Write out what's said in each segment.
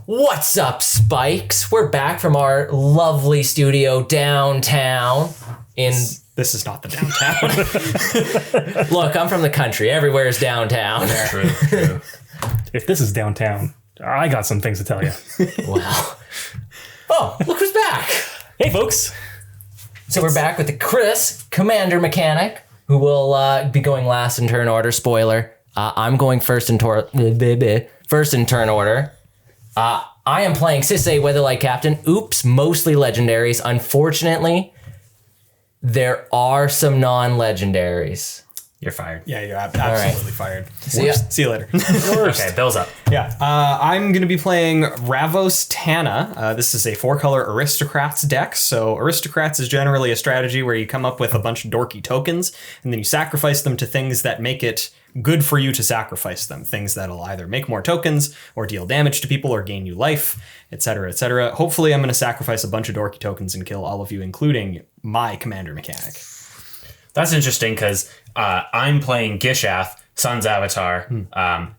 What's up, Spikes? We're back from our lovely studio downtown in... This is not the downtown. Look, I'm from the country. Everywhere is downtown. True. If this is downtown, I got some things to tell you. Wow. Oh, look who's back. Hey, folks. So we're back with the Chris, Commander Mechanic, who will be going last in turn order. Spoiler. I'm going first in turn order. I am playing Sisay, Weatherlight Captain. Oops, mostly legendaries. Unfortunately, there are some non-legendaries. You're fired. Yeah, you're absolutely fired. See you later. Okay, Bill's up. Yeah, I'm going to be playing Ravos Tana. This is a 4-color Aristocrats deck. So Aristocrats is generally a strategy where you come up with a bunch of dorky tokens, and then you sacrifice them to things that make it good for you to sacrifice them. Things that'll either make more tokens, or deal damage to people, or gain you life, etc., etc. Hopefully I'm going to sacrifice a bunch of dorky tokens and kill all of you, including my Commander Mechanic. That's interesting because I'm playing Gishath, Sun's Avatar.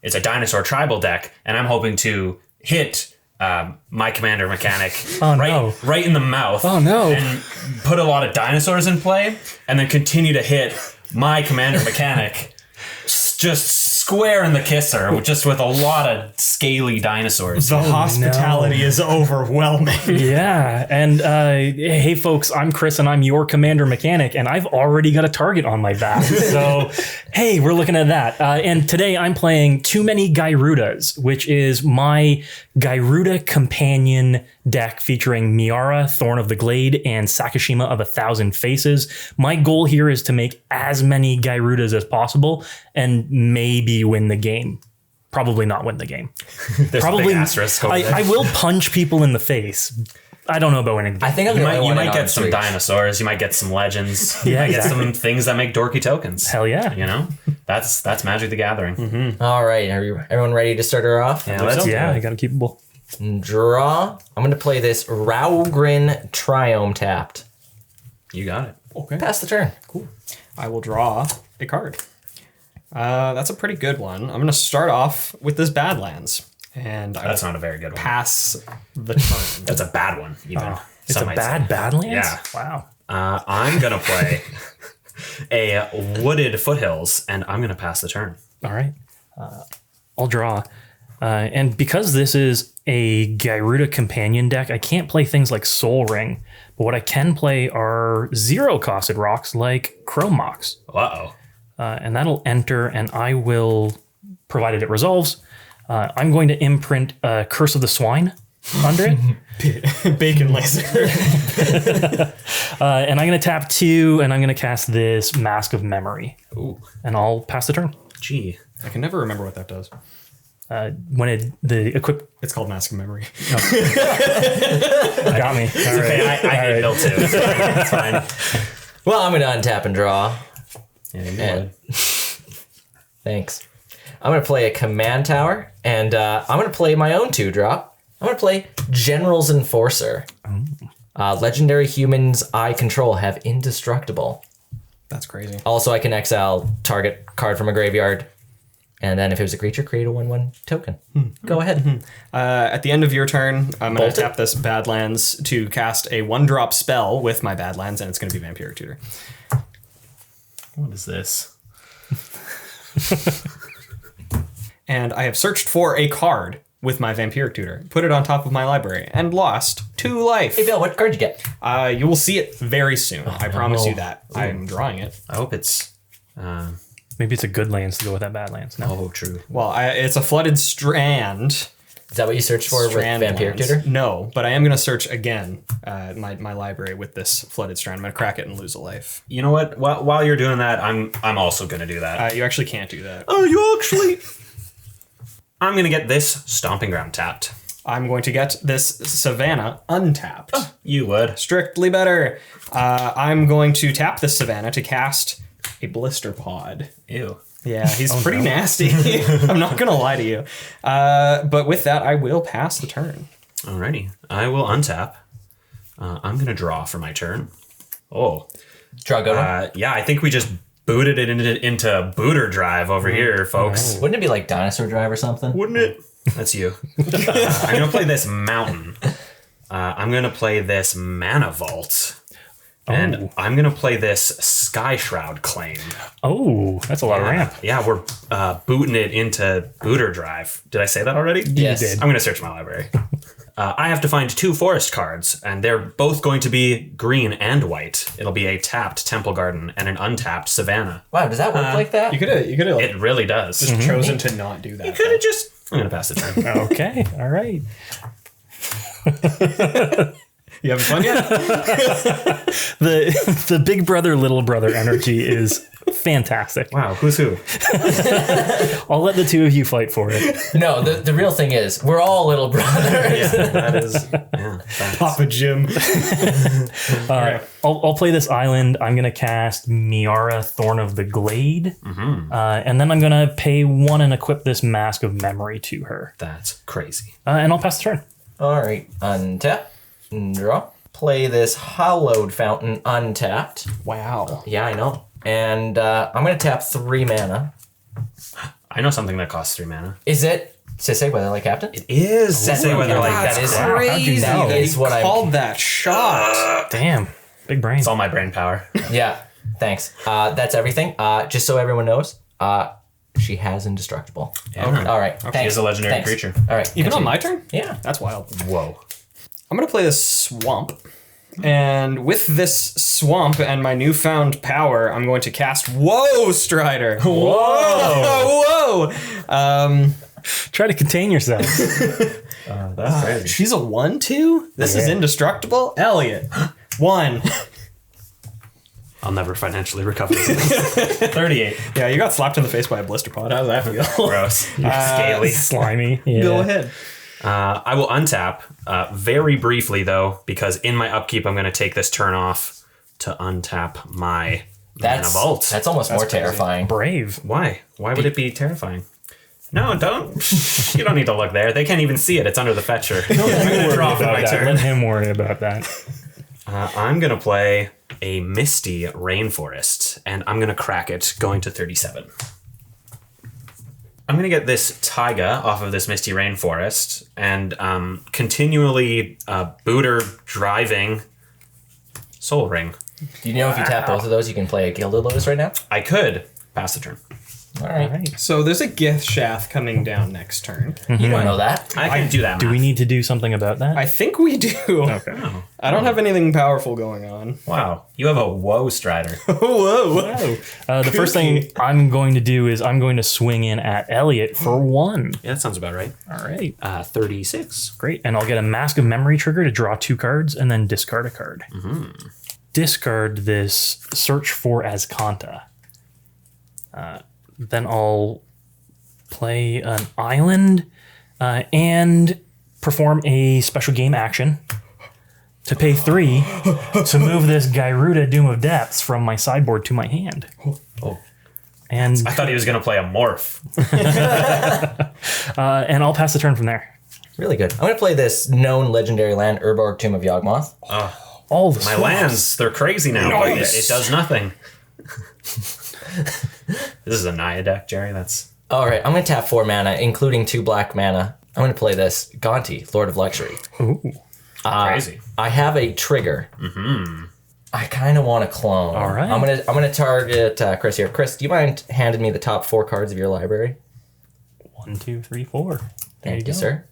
It's a dinosaur tribal deck, and I'm hoping to hit my Commander Mechanic right in the mouth. Oh, no. And put a lot of dinosaurs in play, and then continue to hit my Commander Mechanic just square in the kisser, just with a lot of scaly dinosaurs. The hospitality is overwhelming. Yeah, and hey folks, I'm Chris and I'm your Commander Mechanic, and I've already got a target on my back. So hey, we're looking at that. And today I'm playing Too Many Garudas, which is my Garuda companion deck featuring Miara, Thorn of the Glade, and Sakashima of 1,000 Faces. My goal here is to make as many Garudas as possible and maybe win the game. Probably not win the game. There's Probably, a big asterisk over there. I will punch people in the face. I don't know about winning. I think I'm You might get some dinosaurs. You might get some legends. You might get some things that make dorky tokens. Hell yeah. You know, that's Magic the Gathering. Mm-hmm. All right, everyone ready to start her off? Yeah, let's I got to keep it. Draw. I'm going to play this Raugrin Triome tapped. You got it. Okay. Pass the turn. Cool. I will draw a card. That's a pretty good one. I'm going to start off with this Badlands. And that's not a very good one. Pass the turn. That's a bad one, even. It's a Badlands? Yeah. Wow. I'm going to play a Wooded Foothills, and I'm going to pass the turn. All right. I'll draw. And because this is a Garuda companion deck, I can't play things like Soul Ring. But what I can play are 0-costed rocks like Chrome Mox. Uh-oh. And that'll enter, and I will, provided it resolves, I'm going to imprint Curse of the Swine under it. Bacon laser. And I'm going to tap 2, and I'm going to cast this Mask of Memory. Ooh. And I'll pass the turn. Gee. I can never remember what that does. When the equip... It's called Mask of Memory. Got me. It's okay. I hate Bill too. It's fine. Well, I'm going to untap and draw. Yeah, you would. Thanks. I'm going to play a Command Tower, and I'm going to play my own 2-drop. I'm going to play General's Enforcer. Legendary humans I control have Indestructible. That's crazy. Also, I can exile target card from a graveyard, and then if it was a creature, create a 1/1 token. Go ahead. At the end of your turn, I'm going Bolt to it. tap this Badlands to cast a 1-drop spell with my Badlands, and it's going to be Vampiric Tutor. What is this? And I have searched for a card with my Vampiric Tutor, put it on top of my library, and lost 2 life. Hey, Bill, what card you get? You will see it very soon. I promise you that. I'm drawing it. I hope it's... Maybe it's a good lands to go with that Badlands. No. Oh, true. Well, it's a Flooded Strand. Is that what you searched for Strand with Vampiric lands. Tutor? No, but I am going to search again my library with this Flooded Strand. I'm going to crack it and lose a life. You know what? While you're doing that, I'm also going to do that. You actually can't do that. Oh, you actually... I'm going to get this Stomping Ground tapped. I'm going to get this Savannah untapped. You would. Strictly better. I'm going to tap this Savannah to cast a Blister Pod. Ew. Yeah, he's pretty nasty. I'm not going to lie to you. But with that, I will pass the turn. Alrighty. I will untap. I'm going to draw for my turn. Oh. Draw a good one? Yeah, I think we just booted it into Booter Drive over here, folks. Wouldn't it be like Dinosaur Drive or something? Wouldn't it? That's you. I'm going to play this mountain. I'm going to play this mana vault. And I'm going to play this Sky Shroud claim. Oh, that's a lot of ramp. Yeah, we're booting it into Booter Drive. Did I say that already? Yes. did. I'm going to search my library. I have to find 2 forest cards, and they're both going to be green and white. It'll be a tapped Temple Garden and an untapped Savannah. Wow, does that work like that? You could have It really does. just chosen to not do that. You could have just... I'm going to pass the turn. Okay, all right. You having fun yet? The big brother, little brother energy is fantastic. Wow, who's who? I'll let the two of you fight for it. No, the real thing is, we're all little brothers. That is... Yeah, that's- Papa Jim. I'll play this island. I'm going to cast Miara, Thorn of the Glade. And then I'm going to pay 1 and equip this Mask of Memory to her. That's crazy. And I'll pass the turn. All right, untap, draw. Play this Hallowed Fountain untapped. Wow. Yeah, I know. And I'm going to tap 3 mana. I know something that costs 3 mana. Is it Sisay, Weatherlight Captain? It is Sisay Weatherlight. That is Crazy know? that Is he what I- called that shot. Damn. Big brain. It's all my brain power. Yeah, thanks. That's everything. Just so everyone knows, she has Indestructible. Okay. All right, thanks. She is a legendary Thanks. creature. All right. Even on continue. my turn? Yeah. That's wild. Whoa. I'm going to play this swamp. And with this swamp and my newfound power, I'm going to cast Whoa, Strider. Whoa. Whoa. Try to contain yourselves. That's crazy. She's a 1/2? This is indestructible? Elliot. 1. I'll never financially recover this. 38. Yeah, you got slapped in the face by a blister pod. How does that feel? Gross. Scaly. Slimy. Yeah. Go ahead. I will untap very briefly, though, because in my upkeep, I'm going to take this turn off to untap my mana vault. That's almost more crazy. terrifying. Brave. Why? Why would it be terrifying? No, don't. You don't need to look there. They can't even see it. It's under the fetcher. I'm going to draw for my Let turn. him worry about that. I'm going to play a Misty Rainforest, and I'm going to crack it, going to 37. I'm going to get this Taiga off of this Misty Rainforest, and continually Booter driving Soul Ring. Do you know if you tap both of those, you can play a Gilded Lotus right now? I could pass the turn. All right. So there's a Gishath coming down next turn. You don't know that. I can do that. Do we need to do something about that? I think we do. Okay. I don't have anything powerful going on. Wow, you have a Woe Strider. Whoa. The first thing I'm going to do is I'm going to swing in at Elliot for 1. Yeah, that sounds about right. All right. 36. Great. And I'll get a Mask of Memory trigger to draw 2 cards and then discard a card. Discard this Search for Azcanta. Then I'll play an island and perform a special game action to pay 3 to move this Garuda Doom of Depths from my sideboard to my hand. Oh. And I thought he was going to play a Morph. and I'll pass the turn from there. Really good. I'm going to play this known legendary land, Urborg Tomb of Yawgmoth. All the My swamps. lands, they're crazy now. Nice. It does nothing. This is a Naya deck, Jerry. That's All right, I'm going to tap 4 mana, including 2 black mana. I'm going to play this Gonti, Lord of Luxury. Ooh. crazy. I have a trigger. I kind of want to clone. All right. I'm gonna target Chris here. Chris, do you mind handing me the top 4 cards of your library? 1, 2, 3, 4. Thank you, sir.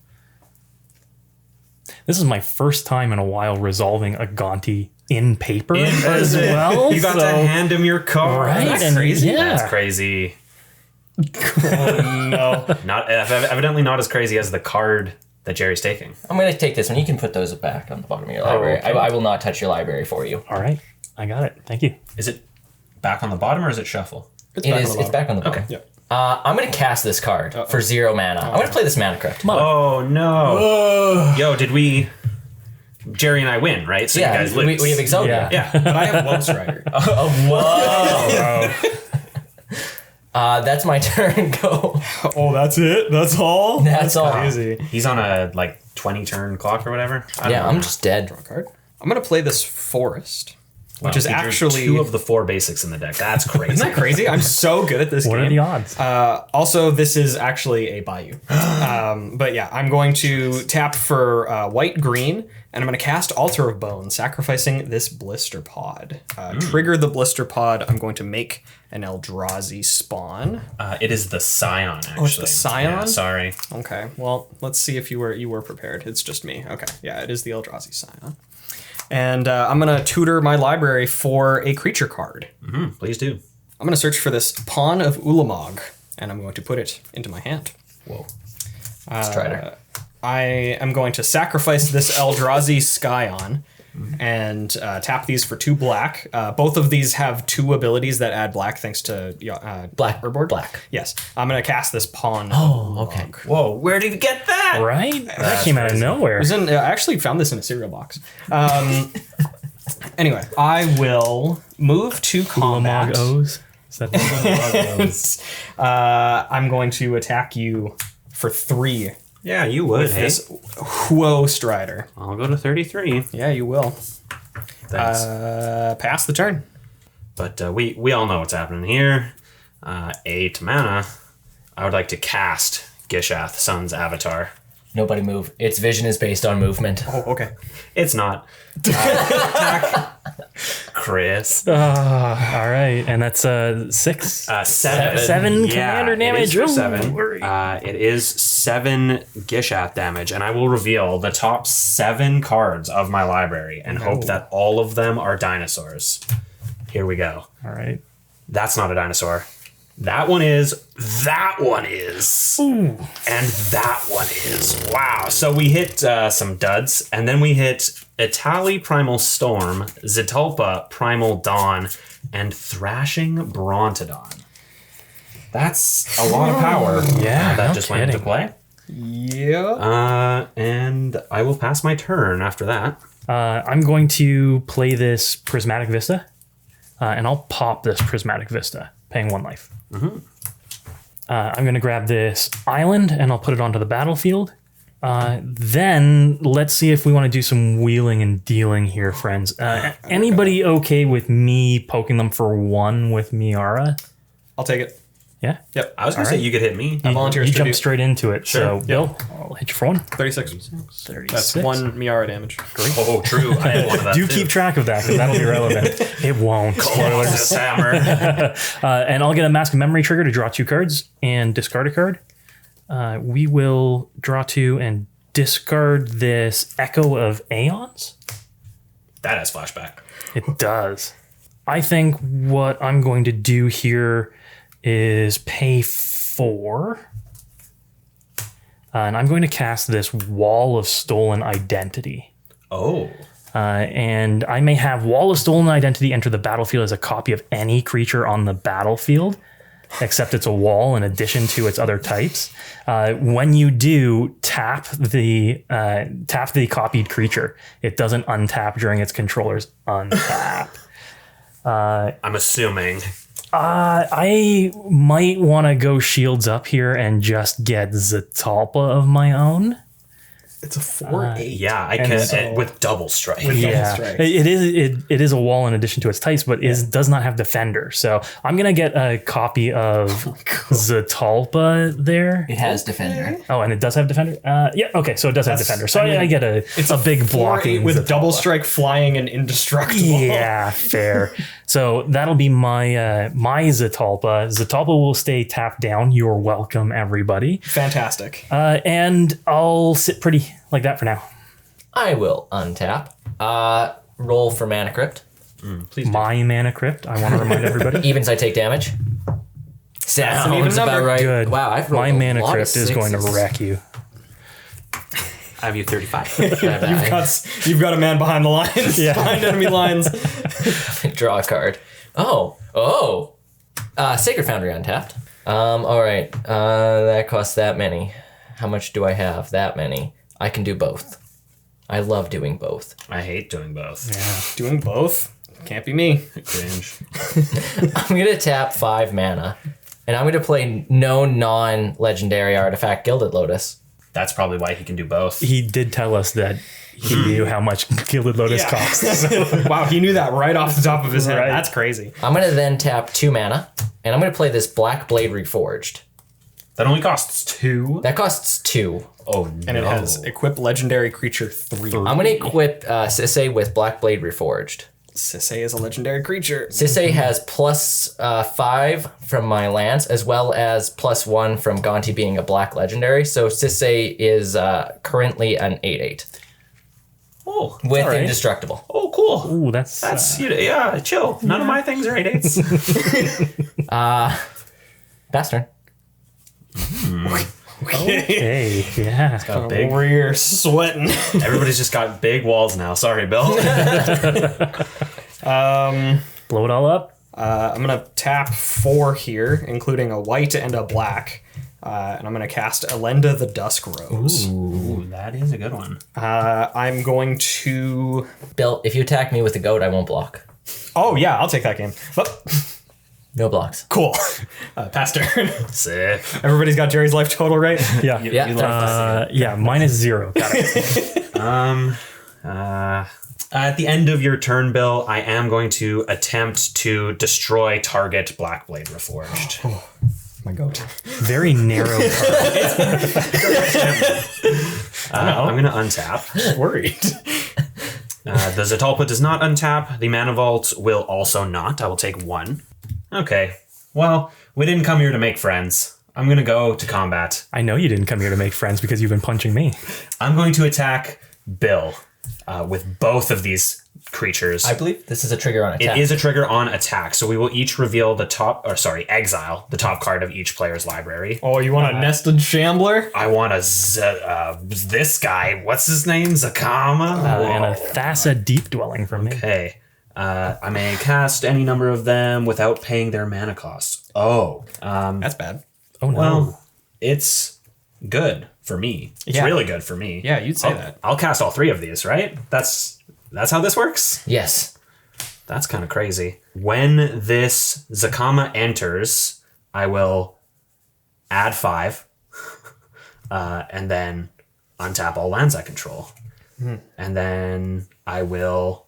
This is my first time in a while resolving a Gonti in paper as well. You got to hand him your card. Right, That's and crazy. yeah. That's crazy. no. Not evidently not as crazy as the card that Jerry's taking. I'm gonna take this one. You can put those back on the bottom of your library. okay. I will not touch your library for you. All right. I got it. Thank you. Is it back on the bottom or is it shuffle? It's back on the bottom. Okay. Yeah. I'm gonna cast this card for 0 mana. I'm gonna play this Mana Crypt. Oh no! Yo, did we? Jerry and I win, right? So Yeah, you guys lose. we have Exodia. Yeah. Yeah. But I have Whoa Strider. Whoa! That's my turn. Go. Oh, that's it? That's all? That's all. Crazy. He's on a 20 turn clock or whatever. I don't Yeah, know. I'm just dead. Card. I'm going to play this Forest. which is He drew actually 2 of the 4 basics in the deck. That's crazy. Isn't that crazy? I'm so good at this What game. are the odds? Also, this is actually a Bayou. But yeah, I'm going to tap for white green, and I'm going to cast Altar of Bone, sacrificing this Blister Pod. Trigger the Blister Pod. I'm going to make an Eldrazi spawn. It is the Scion, actually. Oh, it's the Scion? Yeah, sorry. Okay, well, let's see if you were prepared. It's just me. Okay, yeah, it is the Eldrazi Scion. And I'm going to tutor my library for a creature card. Please do. I'm going to search for this Pawn of Ulamog, and I'm going to put it into my hand. Whoa. Strider. I am going to sacrifice this Eldrazi Scion and tap these for 2 black. Both of these have 2 abilities that add black thanks to Blackboard? Black. Yes. I'm going to cast this Pawn. Oh, okay. Whoa, where did you get that? Right? That came out of nowhere. I actually found this in a cereal box. Anyway, I will move to combat. Ulamog O's. Is that Ulamog O's? I'm going to attack you for 3 Yeah, you would. with this Huo Strider. I'll go to 33. Yeah, you will. Thanks. Pass the turn. But we all know what's happening here. 8 mana. I would like to cast Gishath, Sun's Avatar. Nobody move. Its vision is based on movement. Oh, okay. It's not. Chris. All right, and that's 6. 7. 7 commander damage. It is for Ooh, 7. worry. It is 7 Gishath damage, and I will reveal the top 7 cards of my library and hope that all of them are dinosaurs. Here we go. All right. That's not a dinosaur. That one is. That one is. Ooh. And that one is. Wow. So we hit some duds, and then we hit Itali Primal Storm, Zetalpa Primal Dawn, and Thrashing Brontodon. That's a lot of power. Yeah, that no just went into kidding. play. Yeah. And I will pass my turn after that. I'm going to play this Prismatic Vista, and I'll pop this Prismatic Vista, paying 1 life. I'm going to grab this island, and I'll put it onto the battlefield. Then let's see if we want to do some wheeling and dealing here, friends. Anybody okay with me poking them for 1 with Miara? I'll take it. Yeah? Yep. I was going to say you could hit me. I volunteer You to jump do straight into it. So, Bill, I'll hit you for 1. 36. 36. That's 1 Miara damage. Oh, true. I had one of that Do too. keep track of that, because that'll be relevant. It won't. Spoilers. This hammer. And I'll get a Mask of Memory trigger to draw 2 cards and discard a card. We will draw 2 and discard this Echo of Aeons. That has flashback. It does. I think what I'm going to do here is pay 4. And I'm going to cast this Wall of Stolen Identity. Oh. And I may have Wall of Stolen Identity enter the battlefield as a copy of any creature on the battlefield, except it's a wall in addition to its other types. When you do, tap the copied creature. It doesn't untap during its controller's untap. I'm assuming. I might want to go shields up here and just get Zetalpa of my own. It's a 4/8. Yeah, I can with double strike. Yeah, strikes. it is a wall in addition to its types, but does not have defender. So I'm gonna get a copy of Zetalpa there. It has defender. Oh, and it does have defender. Yeah, okay, so it does have defender. So I get a big blocking 4/8 with Zetalpa. double strike, flying, and indestructible. Yeah, fair. So that'll be my my Zetalpa. Zetalpa will stay tapped down. You're welcome, everybody. Fantastic. And I'll sit pretty like that for now. I will untap. Roll for Mana Crypt. Please do. My Mana Crypt. I want to remind everybody. Evens, I take damage. Sounds even about number. right. Good. Wow, I've rolled My a Mana lot of Crypt is going to sixes. wreck you. I have you 35. You've got a man behind the lines. Yeah. Behind enemy lines. Draw a card. Oh. Sacred Foundry untapped. All right. That costs that many. How much do I have? That many. I can do both. I love doing both. I hate doing both. Yeah. Doing both. Can't be me. Cringe. I'm going to tap 5 mana, and I'm going to play no non-legendary artifact Gilded Lotus. that's probably why he can do both. He did tell us that he knew how much Gilded Lotus costs. Wow, he knew that right off the top of his head. Right. That's crazy. I'm going to then tap 2 mana, and I'm going to play this Black Blade Reforged. That only costs 2. That costs 2. Oh, no. And it has equip legendary creature 3. I'm going to equip Sisay with Black Blade Reforged. Sisay is a legendary creature. Sisay has +5 from my lance, as well as +1 from Gonti being a black legendary. So Sisay is currently an 8/8 Oh, with all right. indestructible. oh, cool. Ooh, that's Yeah, chill. None of my things are 8/8s. Pass turn. okay. Yeah. Got big. Over here sweating. Everybody's just got big walls now. Sorry, Bill. Blow it all up. I'm going to tap 4 here, including a white and a black. And I'm going to cast Elenda the Dusk Rose. Ooh, that is a good one. I'm going to... Bill, if you attack me with the goat, I won't block. Oh, yeah, I'll take that game. Oh, No blocks. cool. Pass turn. Sick. Everybody's got Jerry's life total, right? Yeah. Yeah. You like that. Yeah, -0. Got it. At the end of your turn, Bill, I am going to attempt to destroy target Black Blade Reforged. My goat. Very narrow card. I'm going to untap. Worried. The Zetalpa does not untap. The Mana Vault will also not. I will take 1. Okay. Well, we didn't come here to make friends. I'm going to go to combat. I know you didn't come here to make friends because you've been punching me. I'm going to attack Bill with both of these creatures. I believe this is a trigger on attack. It is a trigger on attack, so we will each reveal exile the top card of each player's library. Oh, you want a nested shambler? I want this guy. What's his name? Zakama? And a Thassa Deep Dwelling from me. Okay. I may cast any number of them without paying their mana costs. Oh. That's bad. Oh, no. Well, it's good for me. It's Yeah. really good for me. Yeah, you'd say that. I'll cast all 3 of these, right? That's how this works? Yes. That's kind of crazy. When this Zakama enters, I will add 5 and then untap all lands I control. And then I will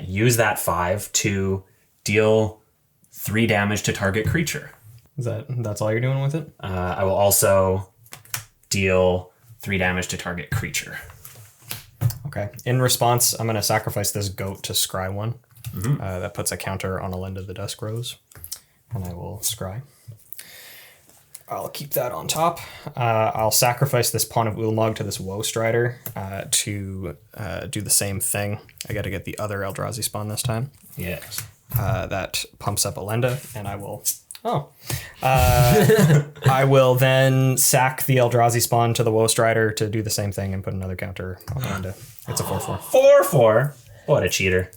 use that 5 to deal 3 damage to target creature. That's all you're doing with it? I will also deal 3 damage to target creature. Okay. In response, I'm going to sacrifice this goat to scry 1. That puts a counter on Elenda the Dusk Rose. And I will scry. I'll keep that on top. I'll sacrifice this Pawn of Ulamog to this Woe Strider to do the same thing. I got to get the other Eldrazi spawn this time. Yes. That pumps up Elenda, and I will... I will then sack the Eldrazi spawn to the Woe Strider to do the same thing and put another counter on Elenda. It's a 4/4. 4/4. What a cheater.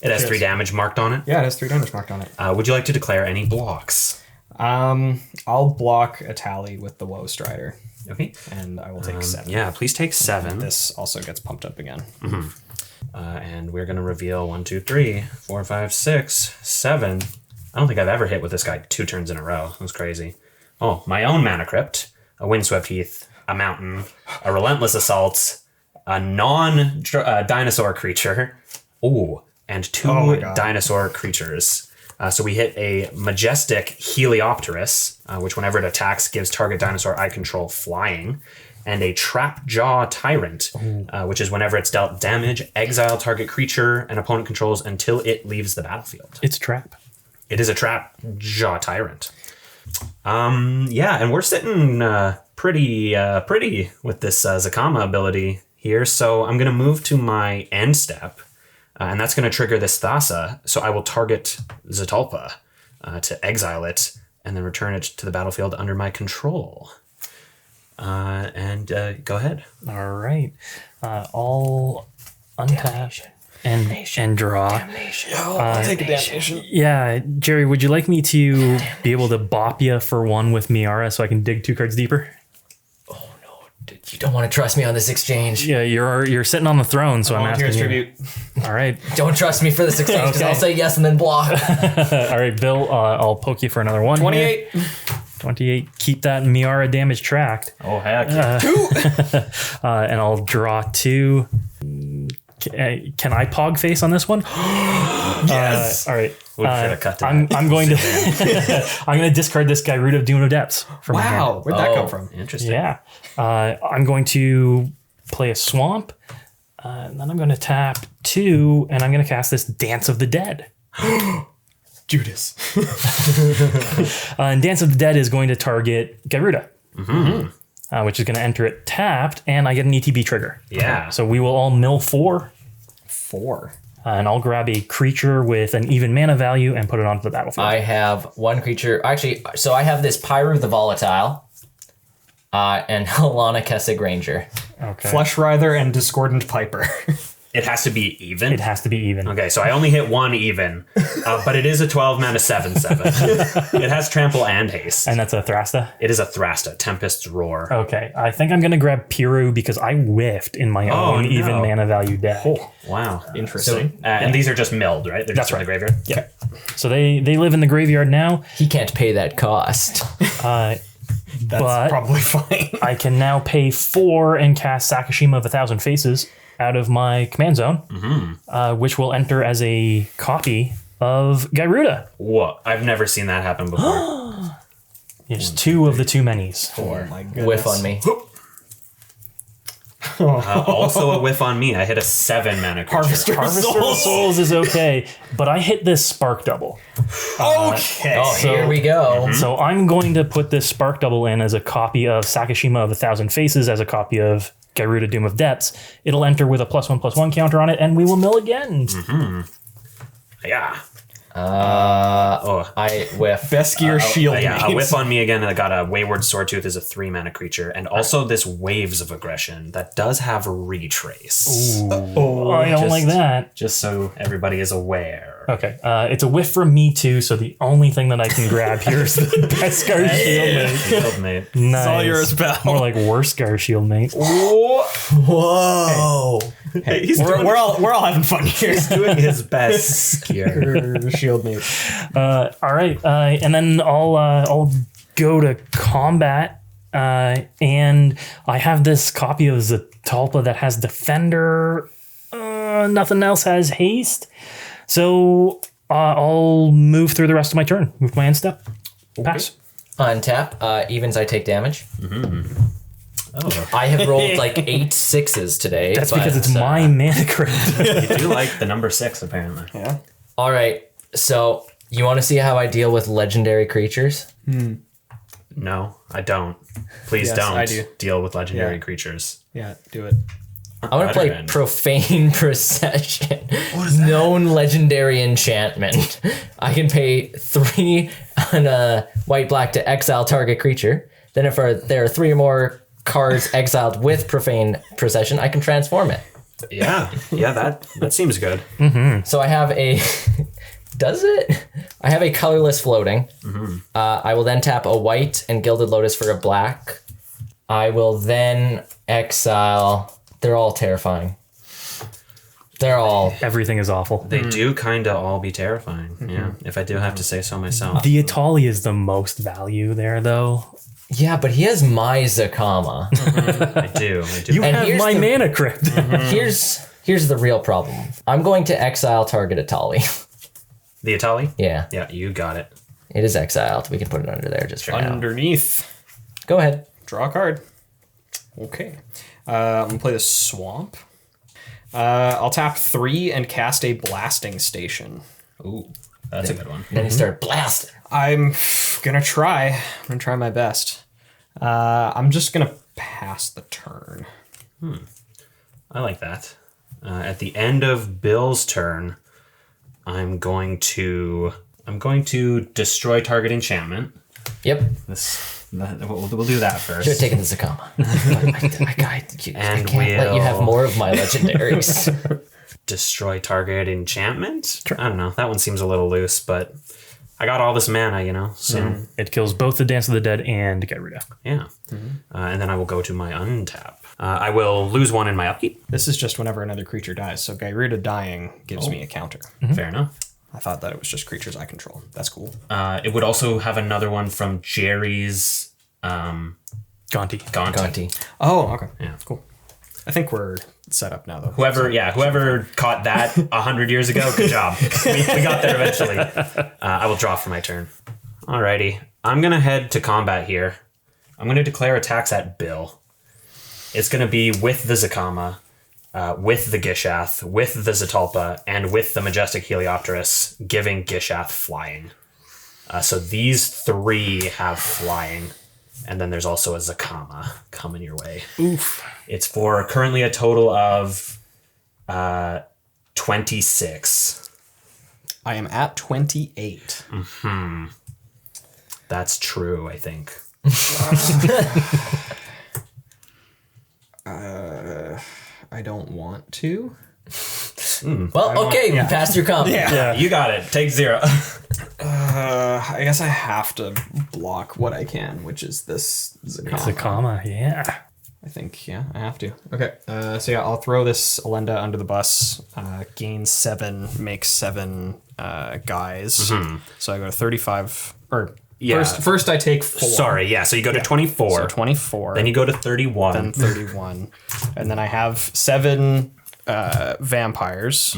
It has 3 damage marked on it. Yeah, it has 3 damage marked on it. Would you like to declare any blocks? I'll block a tally with the Woe Strider, Okay. and I will take 7. Yeah, please take 7. This also gets pumped up again. And we're going to reveal 1, 2, 3, 4, 5, 6, 7. I don't think I've ever hit with this guy 2 turns in a row. It was crazy. Oh, my own Mana Crypt, a Windswept Heath, a Mountain, a Relentless Assault, a non-dinosaur creature, and 2 dinosaur creatures. So we hit a Majestic Heliopterus, which whenever it attacks gives target dinosaur I control flying, and a Trap Jaw Tyrant, which is whenever it's dealt damage, exile target creature an opponent controls until it leaves the battlefield. It's trap. It is a Trap Jaw Tyrant. Yeah, and we're sitting pretty with this Zakama ability here, so I'm going to move to my end step, and that's going to trigger this Thassa, so I will target Zetalpa to exile it, and then return it to the battlefield under my control. And go ahead. All right. I'll untap and draw. I'll take a damnation. Yeah, Jerry, would you like me to be able to bop you for 1 with Miara so I can dig 2 cards deeper? Oh no, dude, you don't want to trust me on this exchange. Yeah, you're sitting on the throne, so I'm Volunteer's asking you. tribute. All right. Don't trust me for this exchange because Okay. I'll say yes and then block. All right, Bill, I'll poke you for another 1. 28. 28. Keep that Miara damage tracked. Oh, heck. Yeah. And I'll draw 2. Can I pog face on this one? Yes. All right. We should have cut to I'm that. going to I'm going to discard this Garuda of Doom of Depths from my hand. Wow, where'd that come from? Interesting. Yeah. I'm going to play a swamp. And then I'm going to tap 2, and I'm going to cast this Dance of the Dead. Judas. And Dance of the Dead is going to target Garuda, which is going to enter it tapped, and I get an ETB trigger. Yeah. So we will all mill 4, 4. and I'll grab a creature with an even mana value and put it onto the battlefield. I have one creature. Actually, so I have this Pyru the Volatile and Helana Kessig Ranger. Okay. Flesh Writher and Discordant Piper. It has to be even? It has to be even. Okay, so I only hit 1 even, but it is a 12 mana 7/7. It has trample and haste. And that's a Thrasta? It is a Thrasta, Tempest's Roar. Okay. I think I'm going to grab Piru because I whiffed in my own no. even mana value deck. Wow. Interesting. And these are just milled, right? They're That's just in the right. graveyard? Yeah. So they live in the graveyard now. He can't pay that cost. That's but- probably fine. I can now pay 4 and cast Sakashima of 1,000 Faces out of my command zone, which will enter as a copy of Garuda. Whoa, I've never seen that happen before. There's 2 of the too manys. Oh my goodness. Whiff on me. Also a whiff on me. I hit a 7 mana creature. Harvester Harvester of Souls is okay, but I hit this Spark Double. Okay. Oh, here we go. So I'm going to put this Spark Double in as a copy of Sakashima of 1,000 Faces, as a copy of Garuda Doom of Depths. It'll enter with a +1/+1 counter on it, and we will mill again. Yeah. I whiff. Beskier Shield Yeah, a Maid. whiff on me again. I got a Wayward Swordtooth as a 3 mana creature. And also this Waves of Aggression that does have Retrace. Oh, I don't like that. Just so everybody is aware. Okay, it's a whiff from me too, so the only thing that I can grab here is the Beskar Shield Mate. Shield Mate. Nice. all yours, pal. More like Worskar Shield Mate. Whoa. Hey, We're all having fun here. he's doing his best here. Shield Maid. All right, and then I'll go to combat, and I have this copy of Zatalpa that has Defender. Nothing else has haste, so I'll move through the rest of my turn. Move my end step. Pass. Untap. Evens, I take damage. I have rolled like 8 6s today. That's but, because it's my mana crypt. You do like the number 6, apparently. Yeah. All right. So you want to see how I deal with legendary creatures? No, I don't. Please Yes, don't I do. deal with legendary Yeah. creatures. Yeah, do it. I'm going to play Veteran. Profane Procession. Known legendary enchantment. I can pay 3 on a white-black to exile target creature. Then if there are 3 or more cards exiled with Profane Procession, I can transform it. Yeah, that seems good. So I have a... Does it? I have a colorless floating. I will then tap a white and Gilded Lotus for a black. I will then exile... They're all terrifying. They're all... Everything is awful. They do kind of all be terrifying. Yeah, if I do have to say so myself. The Atali is the most value there, though. Yeah, but he has my Zakama. I do. You And have here's my the- mana crypt. Here's the real problem. I'm going to exile target Atali. The Atali? Yeah, Yeah, you got it. it is exiled. We can put it under there just for now. Underneath. Go ahead. Draw a card. Okay. I'm gonna play the Swamp. I'll tap 3 and cast a Blasting Station. Ooh, that's a good one. Then you start blasting. I'm gonna try. I'm gonna try my best. I'm just gonna pass the turn. I like that. At the end of Bill's turn, I'm going to destroy target enchantment. Yep. We'll do that first. Should have taken the Zakama. I And can't let you have more of my legendaries. Destroy target enchantment? I don't know. That one seems a little loose, but I got all this mana, so It kills both the Dance of the Dead and Garuda. yeah. And then I will go to my untap. I will lose 1 in my upkeep. This is just whenever another creature dies, so Garuda dying gives me a counter. Fair enough. I thought that it was just creatures I control. That's cool. It would also have another one from Jerry's Gonti. Oh, okay. Yeah. Cool. I think we're set up now, though. Whoever caught that 100 years ago, good job. We got there eventually. I will draw for my turn. Alrighty. I'm going to head to combat here. I'm going to declare attacks at Bill. It's going to be with the Zakama, with the Gishath, with the Zatalpa, and with the Majestic Heliopterus, giving Gishath flying. So these 3 have flying. And then there's also a Zakama coming your way. Oof. It's for currently a total of 26. I am at 28. That's true, I think. I don't want to. Well, okay, we passed your combat. Yeah. You got it. Take 0. I guess I have to block what I can, which is this Zakama. Zakama, yeah. I think, yeah, I have to. Okay, so yeah, I'll throw this Elenda under the bus. Gain 7, make 7 guys. So I go to 35, or Yeah. first I take 4. Sorry, yeah. So you go to 24. So 24. Then you go to 31. Then 31. And then I have 7 vampires.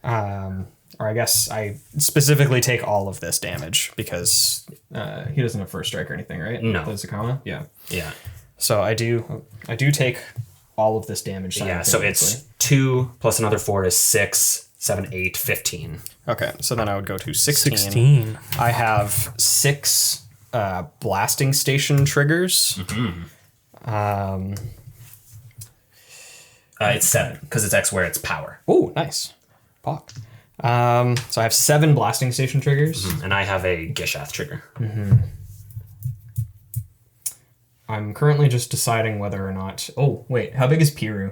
Or I guess I specifically take all of this damage because he doesn't have first strike or anything, right? No. The Zakama? Yeah. Yeah. So I do take all of this damage. Yeah, so it's 2 plus another 4 is 6, 7, 8, 15. Okay, so then I would go to 16. 16. I have 6 blasting station triggers. It's 7 because it's X where it's power. Oh, nice. Pop. So I have 7 blasting station triggers. And I have a Gishath trigger. I'm currently just deciding whether or not... Oh, wait. How big is Piru?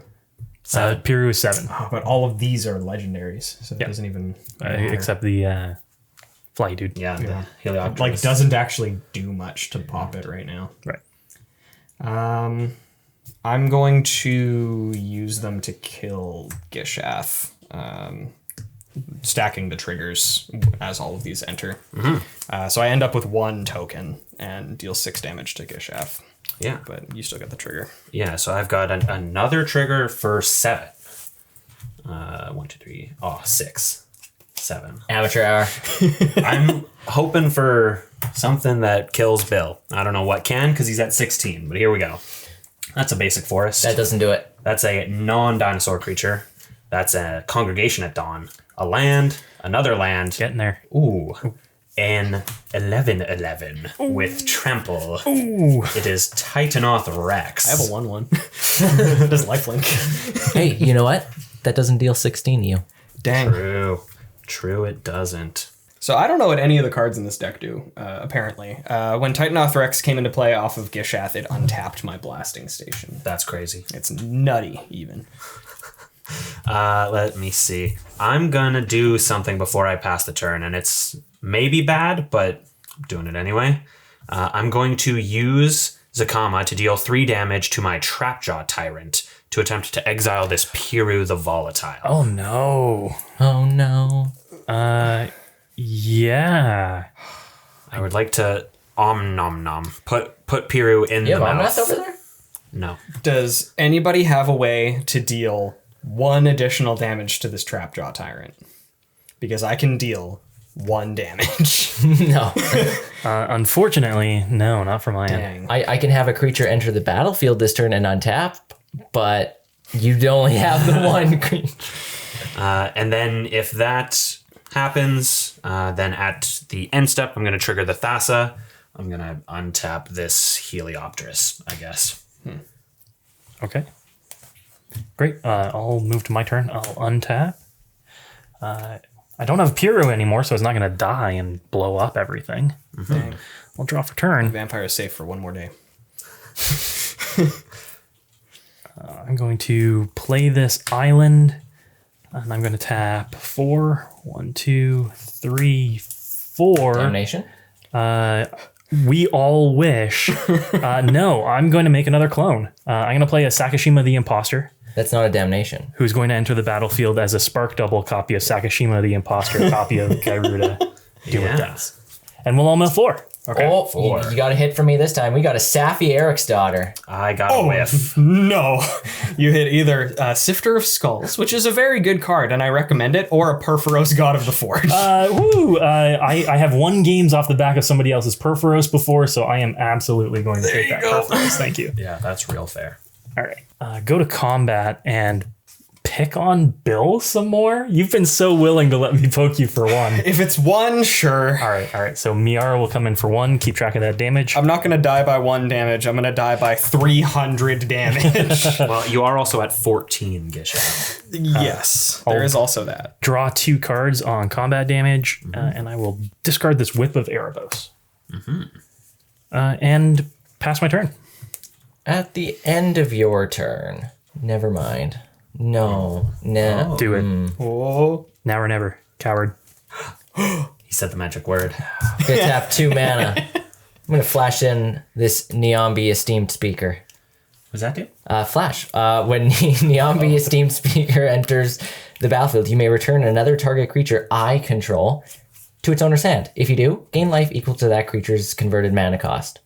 Piru is 7. Oh, but all of these are legendaries, so it doesn't even matter. Except the fly dude. Yeah, the Heliopterus. Like, doesn't actually do much to pop it right now. Right. I'm going to use them to kill Gishath. Stacking the triggers as all of these enter. So I end up with 1 token and deal 6 damage to Gishath. Yeah. But you still get the trigger. Yeah, so I've got another trigger for 7. 1, 2, 3. Oh, 6. 7. Amateur hour. I'm hoping for something that kills Bill. I don't know what can because he's at 16, but here we go. That's a basic forest. That doesn't do it. That's a non-dinosaur creature. That's a congregation at dawn. A land, another land. Getting there. Ooh. An 11/11 with trample. Ooh. It is Titanoth Rex. I have a 1/1. Does lifelink. Hey, you know what? That doesn't deal 16 to you. Dang. True, it doesn't. So I don't know what any of the cards in this deck do, apparently. When Titanoth Rex came into play off of Gishath, it untapped my blasting station. That's crazy. It's nutty, even. Let me see. I'm gonna do something before I pass the turn, and it's maybe bad, but I'm doing it anyway. I'm going to use Zakama to deal 3 damage to my Trapjaw Tyrant to attempt to exile this Piru the Volatile. Oh no. Oh no. Yeah. I would like to nom nom. Put Piru in the You have mouth. Omnath over there? No. Does anybody have a way to deal 1 additional damage to this Trapjaw Tyrant? Because I can deal 1 damage. No. Unfortunately, no, not from my end. Dang. I can have a creature enter the battlefield this turn and untap, but you only have the 1 creature. And then if that happens, then at the end step, I'm going to trigger the Thassa. I'm going to untap this Heliopterus, I guess. Okay. Great. I'll move to my turn. I'll untap. I don't have Piru anymore, so it's not going to die and blow up everything. Dang. I'll draw for turn. Vampire is safe for 1 more day. I'm going to play this island, and I'm going to tap 4. 1, 2, 3, 4. Damnation? We all wish. No, I'm going to make another clone. I'm going to play a Sakashima the Imposter. That's not a damnation. Who's going to enter the battlefield as a spark double copy of Sakashima, the imposter copy of Garuda. Do it does. And we'll all mill 4. Okay. Oh, you got a hit from me this time. We got a Safi Eric's daughter. I got a whiff. No. You hit either Sifter of Skulls, which is a very good card, and I recommend it, or a Perforos God of the Forge. I have won games off the back of somebody else's Perforos before, so I am absolutely going to take that Perforos. Thank you. Yeah, that's real fair. All right. Go to combat and pick on Bill some more. You've been so willing to let me poke you for 1. If it's 1, sure. All right. So Miara will come in for 1. Keep track of that damage. I'm not going to die by 1 damage. I'm going to die by 300 damage. Well, you are also at 14, Gishath. Yes, there is also that. Draw 2 cards on combat damage, and I will discard this Whip of Ravos. And pass my turn. At the end of your turn. Never mind. No. Do it. Oh. Now or never, coward. He said the magic word. Good tap 2 mana. I'm going to flash in this Neombi Esteemed Speaker. Was that it? Flash. When Neombi Esteemed Speaker enters the battlefield, you may return another target creature I control to its owner's hand. If you do, gain life equal to that creature's converted mana cost.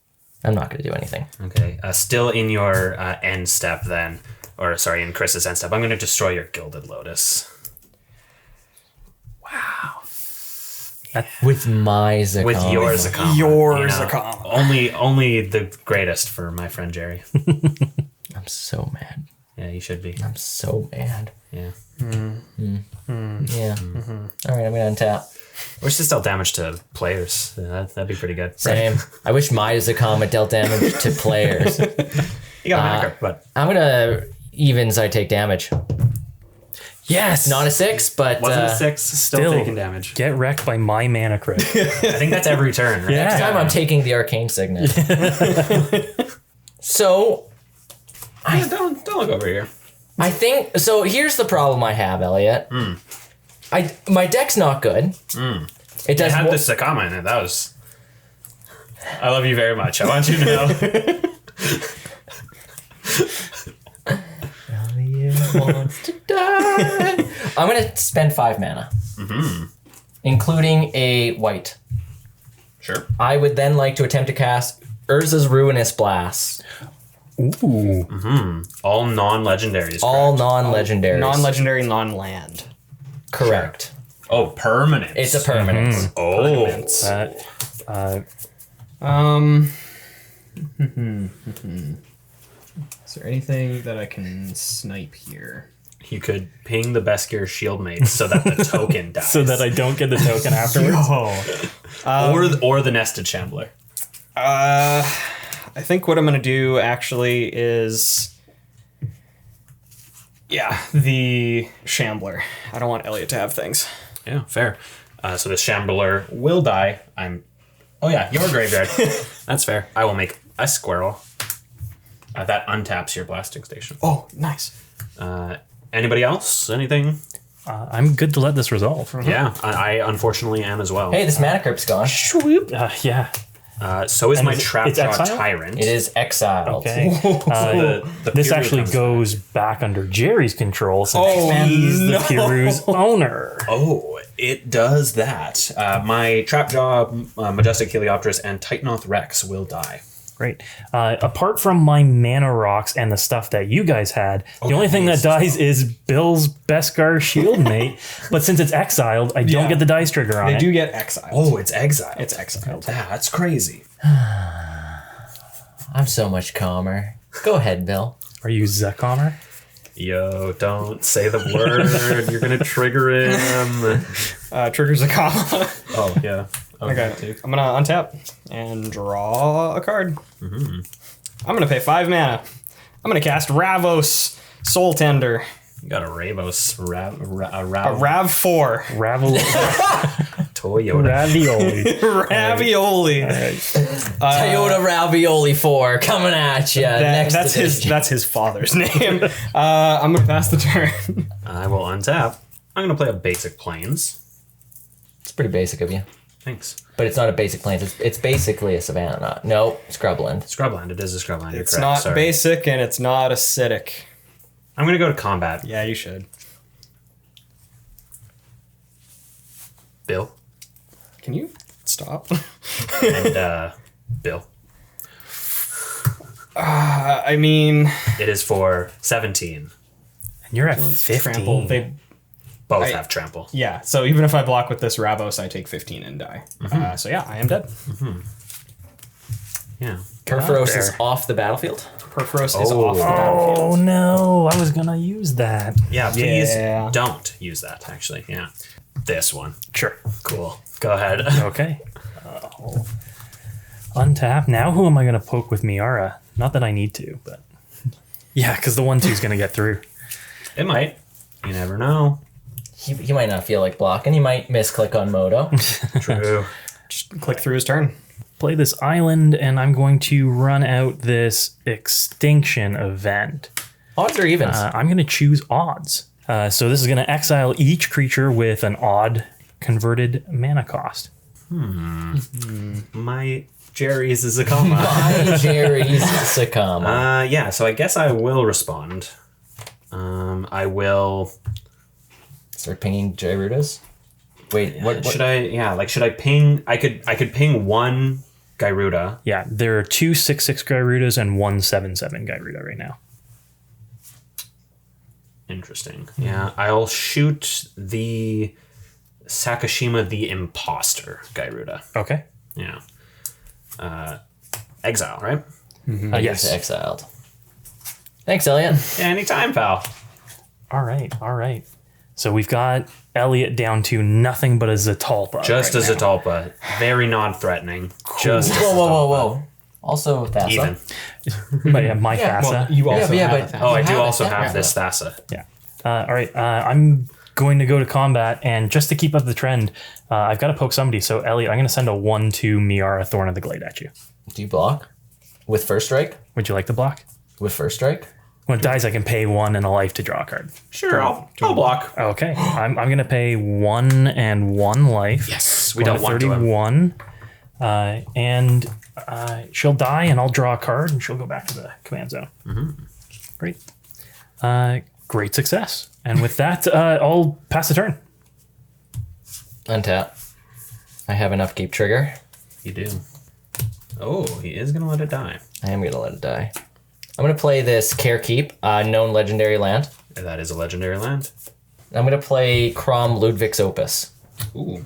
I'm not going to do anything. Okay. Still in your end step then. Or sorry, in Chris's end step. I'm going to destroy your Gilded Lotus. Wow. With my Zakama. With your Zakama. Your Zakama. Only the greatest for my friend Jerry. I'm so mad. Yeah, you should be. I'm so mad. Yeah. Yeah. All right, I'm going to untap. Wish this dealt damage to players. That'd be pretty good. Same. I wish my Zakama dealt damage to players. You got a macro, but I'm going to evens I take damage. Yes, not a 6, but wasn't a 6. Still taking damage. Get wrecked by my mana crit. I think that's every turn, right? next time I'm taking the Arcane Signet. So, Don't look over here. I think so. Here's the problem I have, Elliot. My deck's not good. It does. I had this Sakama in it. That was. I love you very much. I want you to know. Elliot wants to die. I'm gonna spend 5 mana, including a white. Sure. I would then like to attempt to cast Urza's Ruinous Blast. Ooh. All non-legendaries. All non-legendaries. Non-legendary, non-land. Correct. Oh, permanent. It's a permanence. Oh. Is there anything that I can snipe here? You could ping the Beskir Shieldmate so that the token dies. So that I don't get the token afterwards. Or the Nested Shambler. I think what I'm going to do actually is... Yeah, the Shambler. I don't want Elliot to have things. Yeah, fair. So the Shambler will die. Oh yeah, your graveyard. That's fair. I will make a squirrel. That untaps your blasting station. Oh, nice. Anybody else? Anything? I'm good to let this resolve. Yeah, I unfortunately am as well. Hey, this mana crypt's gone. Yeah. So is And my it's Trapjaw exiled? Tyrant. It is exiled. Okay. The This Piru actually comes goes back under Jerry's control since Oh, he's no. the Piru's owner. Oh, it does that. My Trapjaw, Majestic Heliopterus, and Titanoth Rex will die. Great. Apart from my mana rocks and the stuff that you guys had, the only thing that dies is Bill's Beskar Shieldmate. But since it's exiled, I don't Yeah. get the dice trigger on They it. do get exiled. Oh, it's exiled. It's exiled. That's crazy. I'm so much calmer. Go ahead, Bill. Are you Zekomer? Yo, don't say the word. You're going to trigger him. Triggers a comma. Oh, yeah. Okay, I'm gonna untap and draw a card. I'm gonna pay 5 mana. I'm gonna cast Ravos, Soul Tender. You got a Ravos, A Rav 4. Toyota. Ravioli. Ravioli. Toyota Ravioli 4 coming at you. That's his father's name. I'm gonna pass the turn. I will untap. I'm going to play a basic Plains. It's pretty basic of you. Thanks. But it's not a basic Plains. It's basically a Savannah. No, Scrubland. Scrubland. It is a Scrubland. You're It's correct. not Sorry. basic and it's not acidic. I'm going to go to combat. Yeah, you should. Bill. Can you stop? And Bill. I mean, It is for 17. And you're at 15. trample. Both have trample. Yeah, so even if I block with this Ravos, I take 15 and die. So yeah, I am dead. Yeah. Perforos is there. off the battlefield. Perforos is off the Oh battlefield. no, I was gonna use that. Yeah, please Yeah. don't use that, actually. Yeah. This one. Sure. Cool. Go ahead. Okay. Untap. Now who am I gonna poke with Miara? Not that I need to, but yeah, because the 1/2 is gonna get through. It might. You never know. He might not feel like blocking. He might misclick on Moto. True. Just click through his turn. Play this island, and I'm going to run out this extinction event. Odds or evens? I'm going to choose odds. So this is going to exile each creature with an odd converted mana cost. My Jerry's is a comma. By Jerry's Sakama. Yeah, so I guess I will respond. I will. Start pinging Garudas. Wait, what? Should I? Yeah, like should I ping? I could ping one Garuda. Yeah, there are 2 6/6 Garudas and 1 7/7 Garuda right now. Interesting. Yeah, I'll shoot the Sakashima the Imposter Garuda. Okay. Yeah. Exile, right? Yes. Exiled. Thanks, Elliot. Yeah, anytime, pal. All right. So we've got Elliot down to nothing but a Zatalpa. Just right as now. a Talpa. Very non-threatening. Just Whoa. Also, Thassa. even. But yeah, my Thassa. You also yeah, have but- that. Oh, I You do have also it, have yeah. this Thassa. Yeah. All right. I'm going to go to combat, and just to keep up the trend, I've got to poke somebody. So Elliot, I'm going to send a 1/2 Miara Thorn of the Glade at you. Do you block? With first strike? Would you like to block? With first strike? When it dies, I can pay 1 and a life to draw a card. Sure, I'll block. Okay. I'm going to pay 1 and 1 life. Yes, we Going don't want to him. 31. And she'll die, and I'll draw a card, and she'll go back to the command zone. Great. Great success. And with that, I'll pass the turn. Untap. I have an upkeep trigger. You do. Oh, he is going to let it die. I am going to let it die. I'm going to play this Care Keep, known legendary land. That is a legendary land. I'm going to play Crom Ludwig's Opus. Ooh,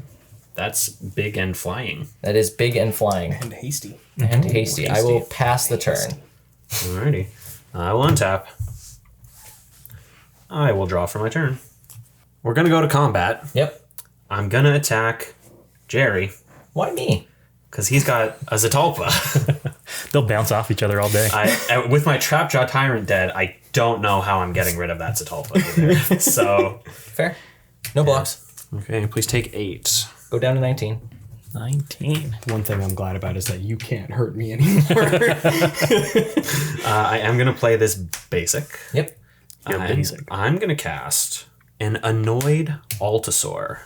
that's big and flying. That is big and flying. And hasty. And hasty. I will pass the turn. Alrighty. I will untap. I will draw for my turn. We're going to go to combat. Yep. I'm going to attack Jerry Why me? because he's got a Zatalpa. They'll bounce off each other all day. With my Trapjaw Tyrant dead, I don't know how I'm getting rid of that Zatalpa either. So, Fair. No blocks. okay, please take 8. Go down to 19. 19. One thing I'm glad about is that you can't hurt me anymore. I am going to play this basic. Yep. You're basic. I'm going to cast an Annoyed Altasaur.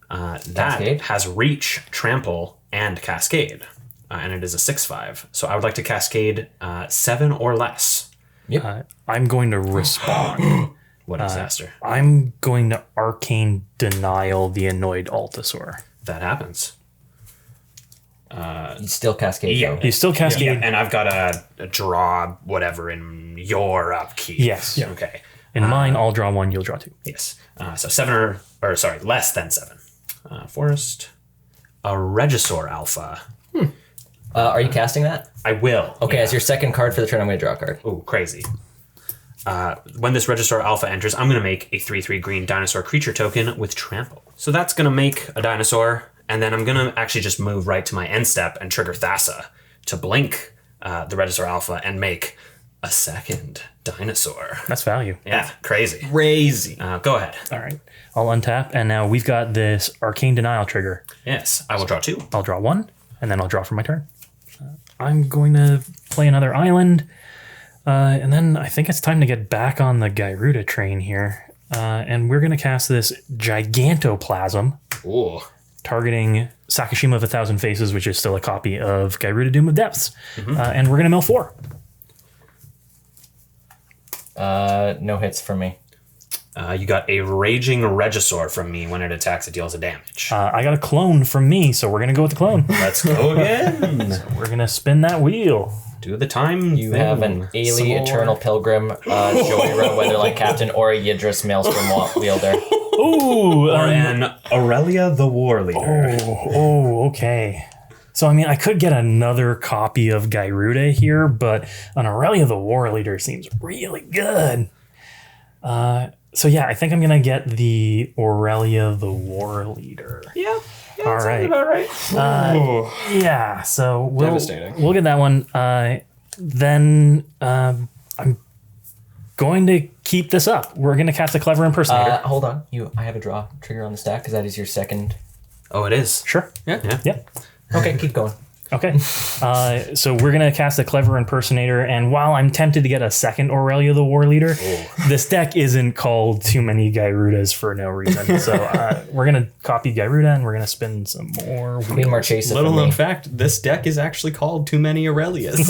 That Cascade? has Reach, Trample, and Cascade. And it is a 6/5. So I would like to Cascade 7 or less. I'm going to respond. What a disaster. I'm going to Arcane Denial the Annoyed Altasaur. That happens. You still cascade. Yeah. though. You still cascade. And I've got a draw whatever in your upkeep. Yes. Yeah. Okay. In mine, I'll draw 1, you'll draw 2. Yes. So 7 or sorry, less than 7. Forest. A Regisaur Alpha. Are you casting that? I will. Okay, yeah. as your second card for the turn, I'm going to draw a card. Oh, crazy. When this Regisaur Alpha enters, I'm going to make a 3/3 green dinosaur creature token with Trample. So that's going to make a dinosaur, and then I'm going to actually just move right to my end step and trigger Thassa to blink the Regisaur Alpha and make a second dinosaur. That's value. Yeah, crazy. Crazy. Go ahead. All right. I'll untap, and now we've got this Arcane Denial trigger. Yes, I will draw 2. I'll draw 1, and then I'll draw for my turn. I'm going to play another island, and then I think it's time to get back on the Garuda train here. And we're going to cast this Gigantoplasm, Ooh. targeting Sakashima of 1,000 Faces, which is still a copy of Garuda Doom of Depths. And we're going to mill 4. No hits for me. You got a Raging Regisaur from me. When it attacks, it deals a damage. I got a clone from me, so we're gonna go with the clone. Let's go again. We're gonna spin that wheel. Do the time. You have an Ailey Eternal Pilgrim, Joyra, whether like Captain, or a Yidris Maelstrom wielder. Ooh, Or an Aurelia the War Leader. Okay. So, I mean, I could get another copy of Garuda here, but an Aurelia the War Leader seems really good. So, yeah, I think I'm going to get the Aurelia the War Leader. Yeah. All right. About right. Yeah, so Devastating. we'll get that one. Then I'm going to keep this up. We're going to cast a Clever Impersonator. Hold on. I have a draw trigger on the stack because that is your second. Oh, it is. Sure. Yeah. Yep. Okay, keep going. Okay. So we're going to cast a Clever Impersonator, and while I'm tempted to get a second Aurelia the War Leader, this deck isn't called Too Many Garudas for no reason. So we're going to copy Garuda, and we're going to spin some more. Queen Marchesa. Little for known me. fact, this deck is actually called Too Many Aurelias.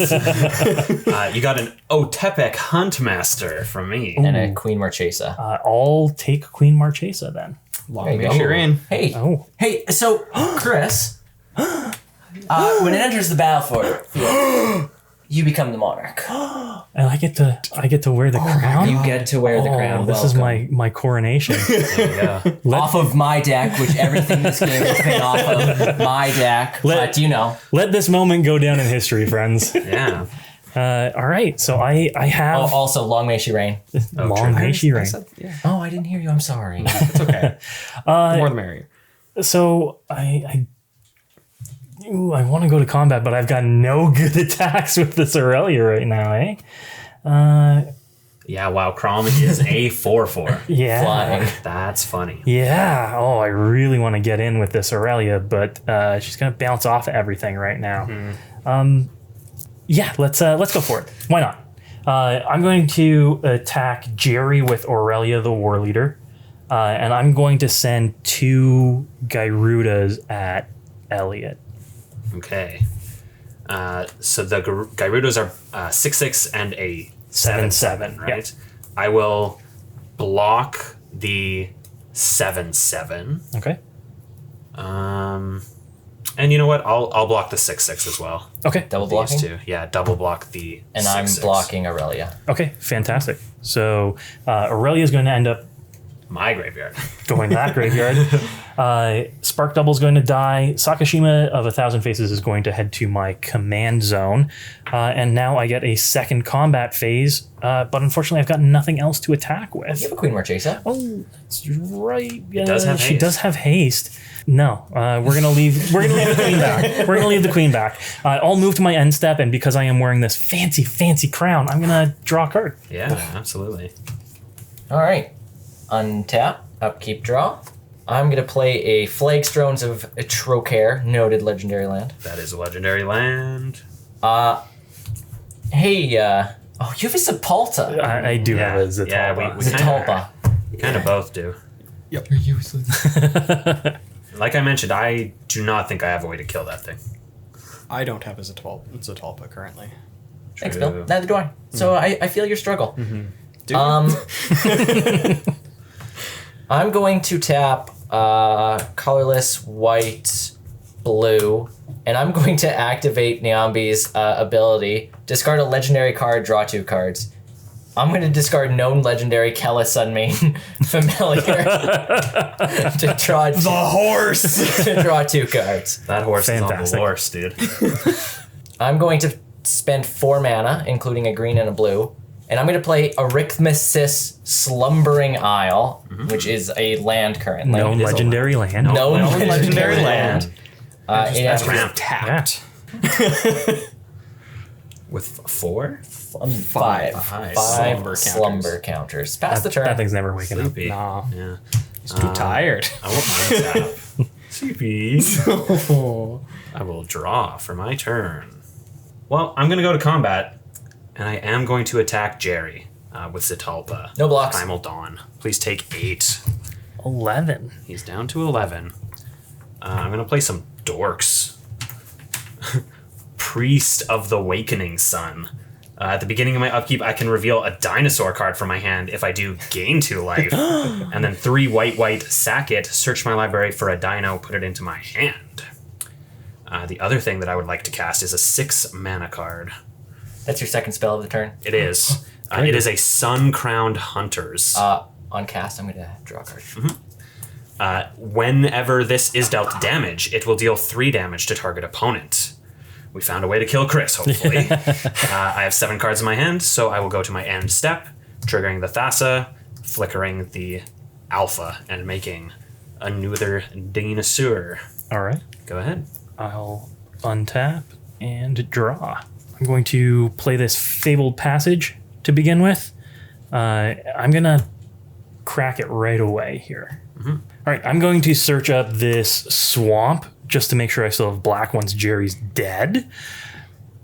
You got an Otepec Huntmaster from me. And a Queen Marchesa. I'll take Queen Marchesa then. Long There you may go. she reign. Hey. Oh. Hey, so, Chris, when it enters the battlefield, you become the monarch. And I get to wear the crown. You get to wear the crown. This is my coronation. Yeah. off of my deck, which everything this game has been off of my deck. But you know. Let this moment go down in history, friends. Yeah. All right, so I have Oh, also, long may she reign. long may she reign. Oh, I didn't hear you. I'm sorry. It's okay. The more the merrier. So I want to go to combat, but I've got no good attacks with this Aurelia right now, eh? Yeah, wow, Crom is a 4/4. Yeah. Flying. That's funny. Yeah. Oh, I really want to get in with this Aurelia, but she's gonna bounce off everything right now. Yeah, let's go for it. Why not? I'm going to attack Jerry with Aurelia the War Leader, and I'm going to send 2 Garudas at Elliot. Okay. So the Garudas are 6/6 and a 7/7, right? Yeah. I will block the 7/7. Okay. And you know what? I'll block the 6/6 as well. Okay. Double These blocking. two. Yeah, double block the And I'm 6/6. blocking Aurelia. Okay. Fantastic. So Aurelia is going to end up My graveyard. going to that graveyard. Spark Double's going to die. Sakashima of 1,000 Faces is going to head to my command zone. And now I get a second combat phase, but unfortunately I've got nothing else to attack with. You have a Queen Marchesa. Oh, that's right. does have She haste. does have haste. No, we're gonna leave. We're gonna leave the queen back. We're gonna leave the queen back. I'll move to my end step, and because I am wearing this fancy crown, I'm gonna draw a card. Yeah, absolutely. All right. Untap, upkeep, draw. I'm going to play a Flagstones of Trocare, noted legendary land. That is a legendary land. Hey, you have a Sepulta. I do have a Zitalpa. Yeah, we Zitalpa. kind of both do. Yep. You're useless. Like I mentioned, I do not think I have a way to kill that thing. I don't have a Zatalpa currently. Thanks, True. Bill. Neither do I. So I feel your struggle. Dude. I'm going to tap colorless, white, blue, and I'm going to activate Nyambi's ability. Discard a legendary card, draw 2 cards. I'm going to discard known legendary Kella Sunmane familiar to draw the horse. to draw 2 cards. That horse is on the Fantastic. horse, dude. I'm going to spend 4 mana, including a green and a blue, and I'm going to play Arithmesis Slumbering Isle, which is a land currently. Known legendary land. Known legendary land. It has ramp. Tapped. With 4? 5 slumber counters. Pass the turn. That thing's never waking up. Sleepy. Nah. Yeah. He's too tired. I won't mind that. Sleepy. I will draw for my turn. Well, I'm going to go to combat, and I am going to attack Jerry with Zitalpa. No blocks. Primal Dawn. Please take 8. 11. He's down to 11. I'm going to play some dorks. Priest of the Wakening Sun. At the beginning of my upkeep, I can reveal a dinosaur card from my hand. If I do, gain 2 life. And then 3 white, sack it, search my library for a dino, put it into my hand. The other thing that I would like to cast is a 6 mana card. That's your second spell of the turn. It is. It is a Sun-Crowned Hunters. On cast, I'm going to draw a card. Whenever this is dealt damage, it will deal 3 damage to target opponent. We found a way to kill Chris, hopefully. I have 7 cards in my hand, so I will go to my end step, triggering the Thassa, flickering the Alpha, and making another dinosaur. All right. Go ahead. I'll untap and draw. I'm going to play this Fabled Passage to begin with. I'm going to crack it right away here. All right, I'm going to search up this swamp just to make sure I still have black once Jerry's dead.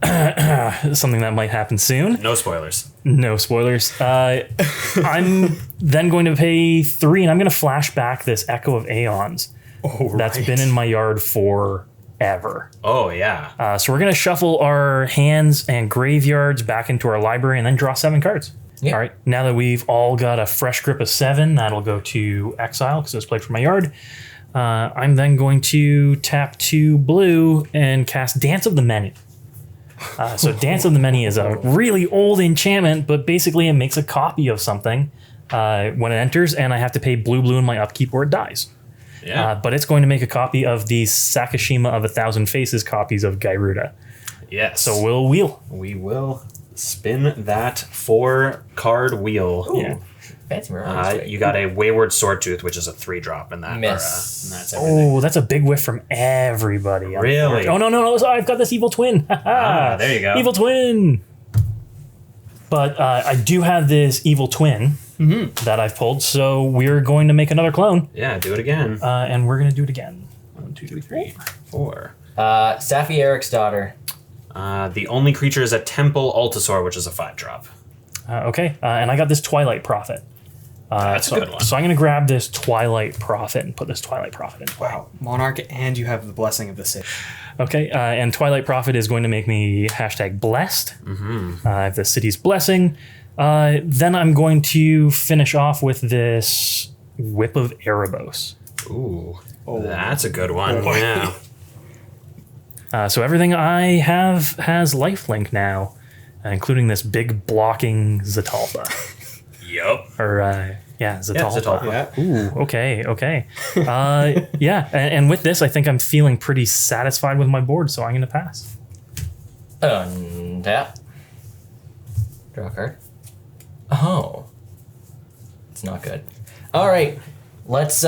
Something that might happen soon. No spoilers. No spoilers. I'm then going to pay 3, and I'm going to flash back this Echo of Aeons that's been in my yard forever. Oh, yeah. So we're going to shuffle our hands and graveyards back into our library and then draw 7 cards. Yeah. All right, now that we've all got a fresh grip of 7, that'll go to exile because it was played from my yard. I'm then going to tap 2 blue and cast Dance of the Many. So Dance of the Many is a really old enchantment, but basically it makes a copy of something when it enters, and I have to pay blue in my upkeep or it dies. Yeah. But it's going to make a copy of the Sakashima of 1,000 Faces copies of Garuda. Yes. So we'll wheel. We will spin that 4-card wheel. Ooh, Yeah. fancy Mirage. You got a Wayward Swordtooth, which is a 3-drop in that. Miss. And that's everything. Oh, that's a big whiff from everybody. Really? Oh, no. I've got this Evil Twin. There you go. Evil Twin. But I do have this Evil Twin that I've pulled, so we're going to make another clone. Yeah, do it again. And we're going to do it again. 1, 2, 3. 4. Safi Eric's daughter. The only creature is a Temple Altasaur, which is a 5-drop. Okay, and I got this Twilight Prophet. That's a good one. So I'm going to grab this Twilight Prophet and put this Twilight Prophet in play. Wow. Monarch, and you have the blessing of the city. Okay, and Twilight Prophet is going to make me #blessed. I have the city's blessing. Then I'm going to finish off with this Whip of Erebos. Ooh, that's a good one. Yeah. So everything I have has lifelink now, including this big blocking Zatalpa. Yup. Or, Zatalpa. Zatalpa. Yeah. Ooh, okay. And with this, I think I'm feeling pretty satisfied with my board, so I'm going to pass. Untap. Draw a card. Oh. It's not good. All right. Let's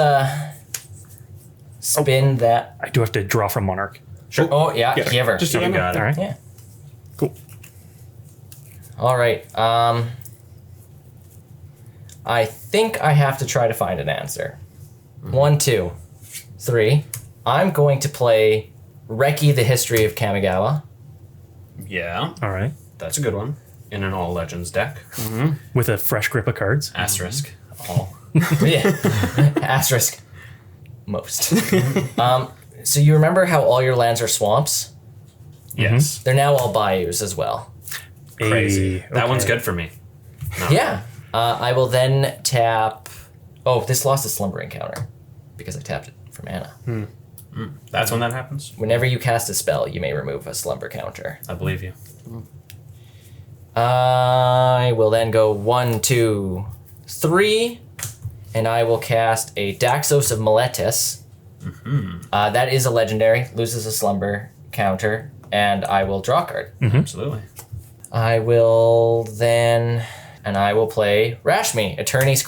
spin that. I do have to draw from Monarch. Sure. Oh, yeah. Give her. Just You you got it. All right. Yeah. Cool. All right. I think I have to try to find an answer. 1, 2, 3. I'm going to play Reki, the History of Kamigawa. Yeah, All right. that's a good one. In an All Legends deck. With a fresh grip of cards. Asterisk. All. Yeah. Asterisk. Most. So you remember how all your lands are swamps? Yes. They're now all bayous as well. Crazy. Hey, That one's okay. good for me. Yeah. I will then tap... Oh, this lost a slumbering counter because I tapped it for mana. That's when that happens. Whenever you cast a spell, you may remove a slumber counter. I believe you. I will then go 1, 2, 3, and I will cast a Daxos of Meletis. That is a legendary, loses a slumber counter, and I will draw a card. Absolutely. I will then, and I will play Rashmi, Eternity's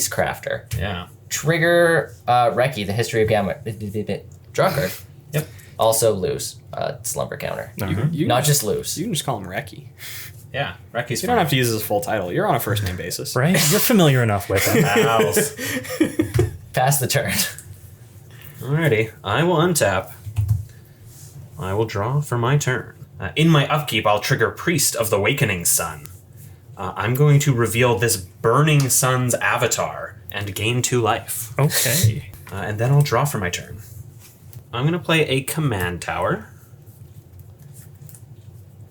Crafter. Yeah. Trigger Reki, the History of Gamma. Draw a card. Yep. Also lose slumber counter. You Not can just lose. You can just call him Reki. Yeah. Reki's You don't have to use his full title. You're on a first name basis. Right? You're familiar enough with it. House. Pass the turn. Alrighty. I will untap. I will draw for my turn. In my upkeep, I'll trigger Priest of the Awakening Sun. I'm going to reveal this Burning Sun's avatar and gain 2 life. Okay. And then I'll draw for my turn. I'm going to play a Command Tower.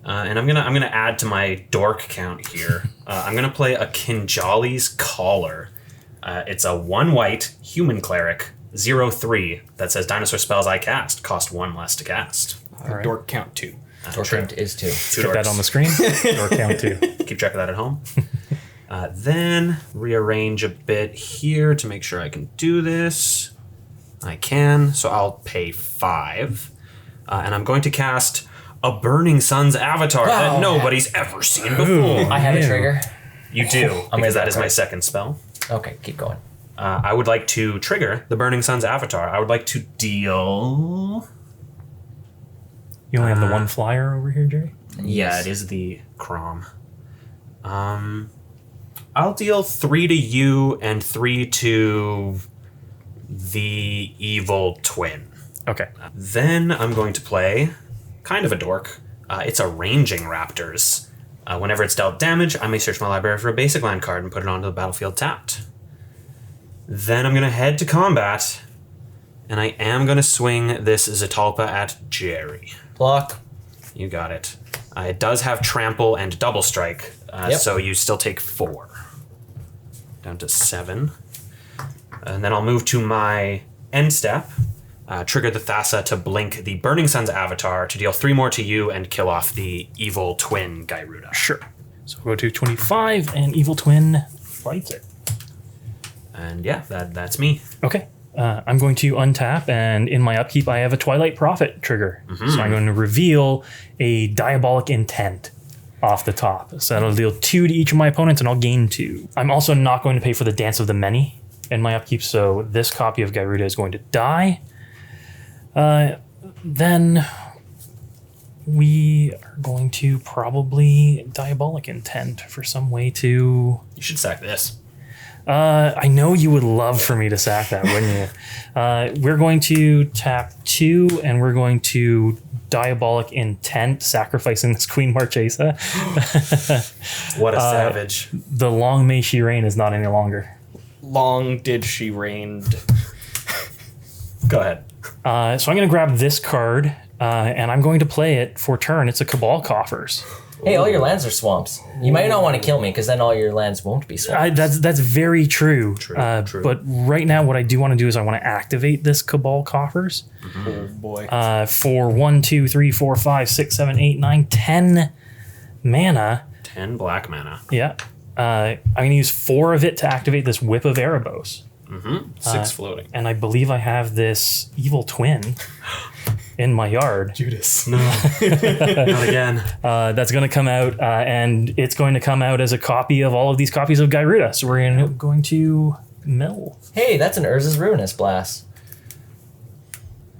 And I'm gonna add to my dork count here. I'm gonna play a Kinjali's Caller. It's a 1 white human cleric, 0/3 that says dinosaur spells I cast cost 1 less to cast. right. Dork count 2. Dork count is 2. Get that on the screen. Or count 2. Keep track of that at home. Then rearrange a bit here to make sure I can do this. I can, so I'll pay 5. And I'm going to cast a Burning Sun's Avatar that nobody's ever seen before. I have a trigger. You do, because that is my card. second spell. Okay, keep going. I would like to trigger the Burning Sun's Avatar. I would like to deal... You only have the one flyer over here, Jerry? Yeah, it is the Crom. I'll deal 3 to you and 3 to the evil twin. Okay. Then I'm going to play kind of a dork. It's a Ranging Raptors. Whenever it's dealt damage, I may search my library for a basic land card and put it onto the battlefield tapped. Then I'm going to head to combat, and I am going to swing this Zatalpa at Jerry. Block. You got it. It does have trample and double strike, so you still take 4. Down to 7. And then I'll move to my end step, trigger the Thassa to blink the Burning Sun's Avatar to deal 3 more to you and kill off the evil twin Garuda. Sure. So we'll go to 25, and Evil Twin fights it. And yeah, that's me. Okay. I'm going to untap, and in my upkeep, I have a Twilight Prophet trigger. So I'm going to reveal a Diabolic Intent off the top. So that'll deal 2 to each of my opponents, and I'll gain 2. I'm also not going to pay for the Dance of the Many in my upkeep, so this copy of Garuda is going to die. Then we are going to probably Diabolic Intent for some way to... You should sack this. I know you would love for me to sack that, wouldn't you? We're going to tap 2, and we're going to Diabolic Intent, sacrificing this Queen Marchesa. What a savage. The Long May She Reign is not any longer. Long did she reigned. Go ahead. So I'm going to grab this card, and I'm going to play it for turn. It's a Cabal Coffers. Hey, all your lands are swamps. You might not want to kill me, because then all your lands won't be swamps. That's very true. True. But right now, what I do want to do is I want to activate this Cabal Coffers. Oh boy. For 1, 2, 3, 4, 5, 6, 7, 8, 9, 10 mana. 10 black mana. Yeah. I'm going to use 4 of it to activate this Whip of Erebos. 6 floating. And I believe I have this Evil Twin in my yard. Judas. No. Not again. That's going to come out, and it's going to come out as a copy of all of these copies of Garuda. So we're going to mill. Hey, that's an Urza's Ruinous Blast.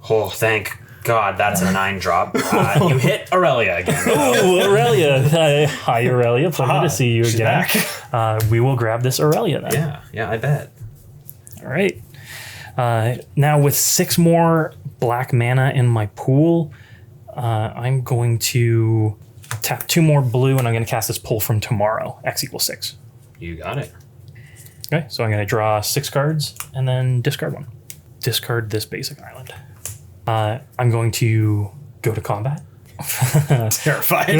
Oh, thank God, that's a 9 drop. You hit Aurelia again. Oh, Aurelia. Hi, Aurelia. Pleasure to see you she's again. We will grab this Aurelia then. Yeah, I bet. All right. Now with 6 more black mana in my pool, I'm going to tap 2 more blue, and I'm going to cast this Pull from Tomorrow. X = 6. You got it. Okay, so I'm going to draw 6 cards and then discard 1. Discard this basic island. I'm going to go to combat. Terrified.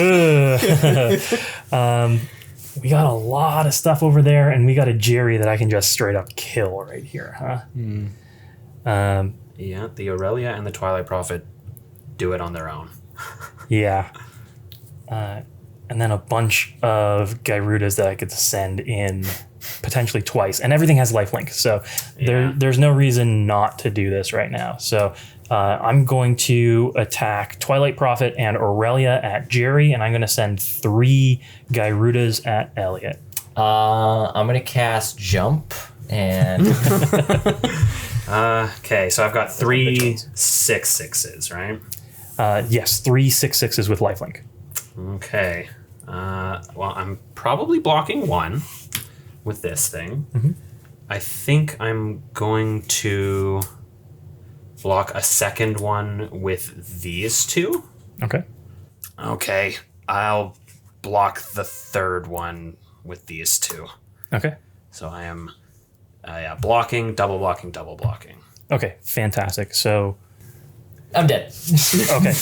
We got a lot of stuff over there, and we got a Jerry that I can just straight up kill right here, huh? Yeah, the Aurelia and the Twilight Prophet do it on their own. Yeah. And then a bunch of Garudas that I could send in potentially twice. And everything has lifelink, so there's no reason not to do this right now. So I'm going to attack Twilight Prophet and Aurelia at Jerry, and I'm going to send 3 Garudas at Elliot. I'm going to cast Jump, and... Okay, so I've got 3 6/6s, right? Yes, 3 6/6s with lifelink. Okay. Well, I'm probably blocking 1 with this thing. I think I'm going to block a second one with these 2. Okay. Okay, I'll block the third one with these 2. Okay. So I am blocking, double blocking, double blocking. Okay, fantastic. So I'm dead. okay.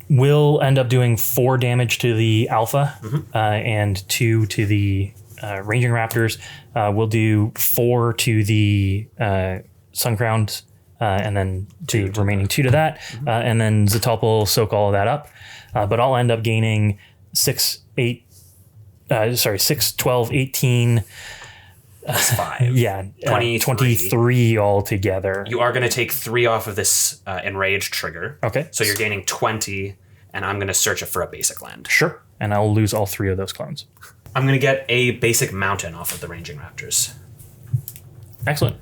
will end up doing 4 damage to the alpha and 2 to the ranging raptors. We'll do 4 to the sun crowns and then the remaining 2 to that. And then Zatalpa will soak all of that up. But I'll end up gaining 6, 12, 18. That's 5. Yeah, 23 altogether. You are going to take 3 off of this enraged trigger. Okay. So you're gaining 20, and I'm going to search it for a basic land. Sure. And I'll lose all 3 of those clones. I'm going to get a basic mountain off of the ranging raptors. Excellent.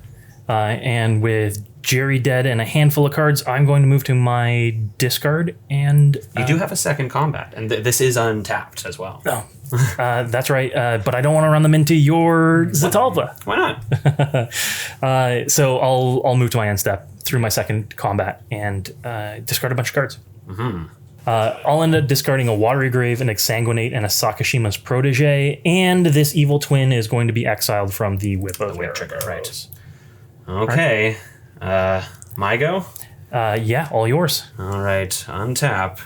And with Jerry dead and a handful of cards, I'm going to move to my discard. And You do have a second combat, and this is untapped as well. oh, that's right. But I don't want to run them into your Zatalpa. Why not? So I'll move to my end step through my second combat and discard a bunch of cards. I'll end up discarding a Watery Grave, an Exsanguinate, and a Sakashima's Protege, and this Evil Twin is going to be exiled from the Whip of Whip trigger, right. Arrows. Okay. My go? Yeah, all yours. All right, untap.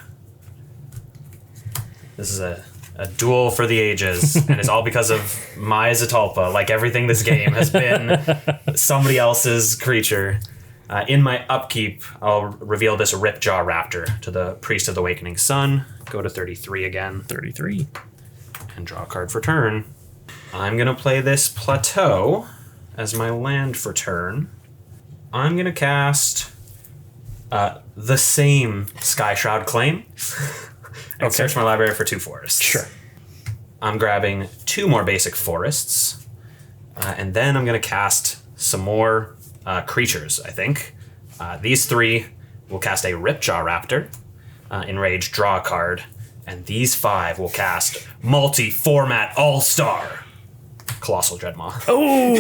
This is a duel for the ages, and it's all because of my Zatalpa. Like everything this game has been somebody else's creature. In my upkeep, I'll reveal this Ripjaw Raptor to the Priest of the Awakening Sun. Go to 33 again. 33. And draw a card for turn. I'm going to play this Plateau as my land for turn. I'm going to cast the same Sky Shroud Claim. And search my library for 2 forests. Sure. I'm grabbing 2 more basic forests. And then I'm going to cast some more creatures, I think. These 3 will cast a Ripjaw Raptor. Enrage, draw a card. And these 5 will cast Multi-Format All-Star. Colossal Dreadmaw. Oh!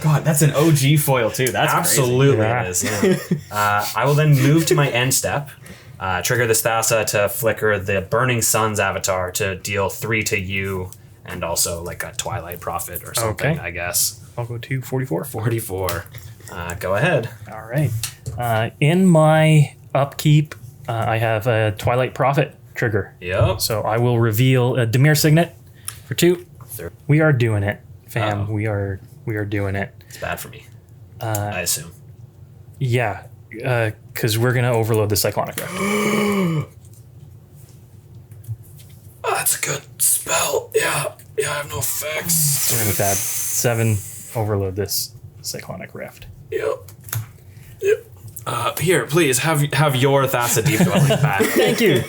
God, that's an OG foil too. That's Absolutely crazy. it is. Yeah. I will then move to my end step. Trigger this Thassa to flicker the Burning Sun's avatar to deal 3 to you, and also like a Twilight Prophet or something, Okay. I guess. I'll go to 44. 44. Go ahead. All right. In my upkeep, I have a Twilight Prophet trigger. Yep. So I will reveal a Dimir Signet for 2. We are doing it, fam. Uh-oh. We are doing it. It's bad for me. I assume. Yeah, because we're gonna overload the Cyclonic Rift. Oh, that's a good spell. Yeah, I have no effects. We're gonna add 7. Overload this Cyclonic Rift. Yep. Here, please have your Thassa Deep Dwelling back. Thank you.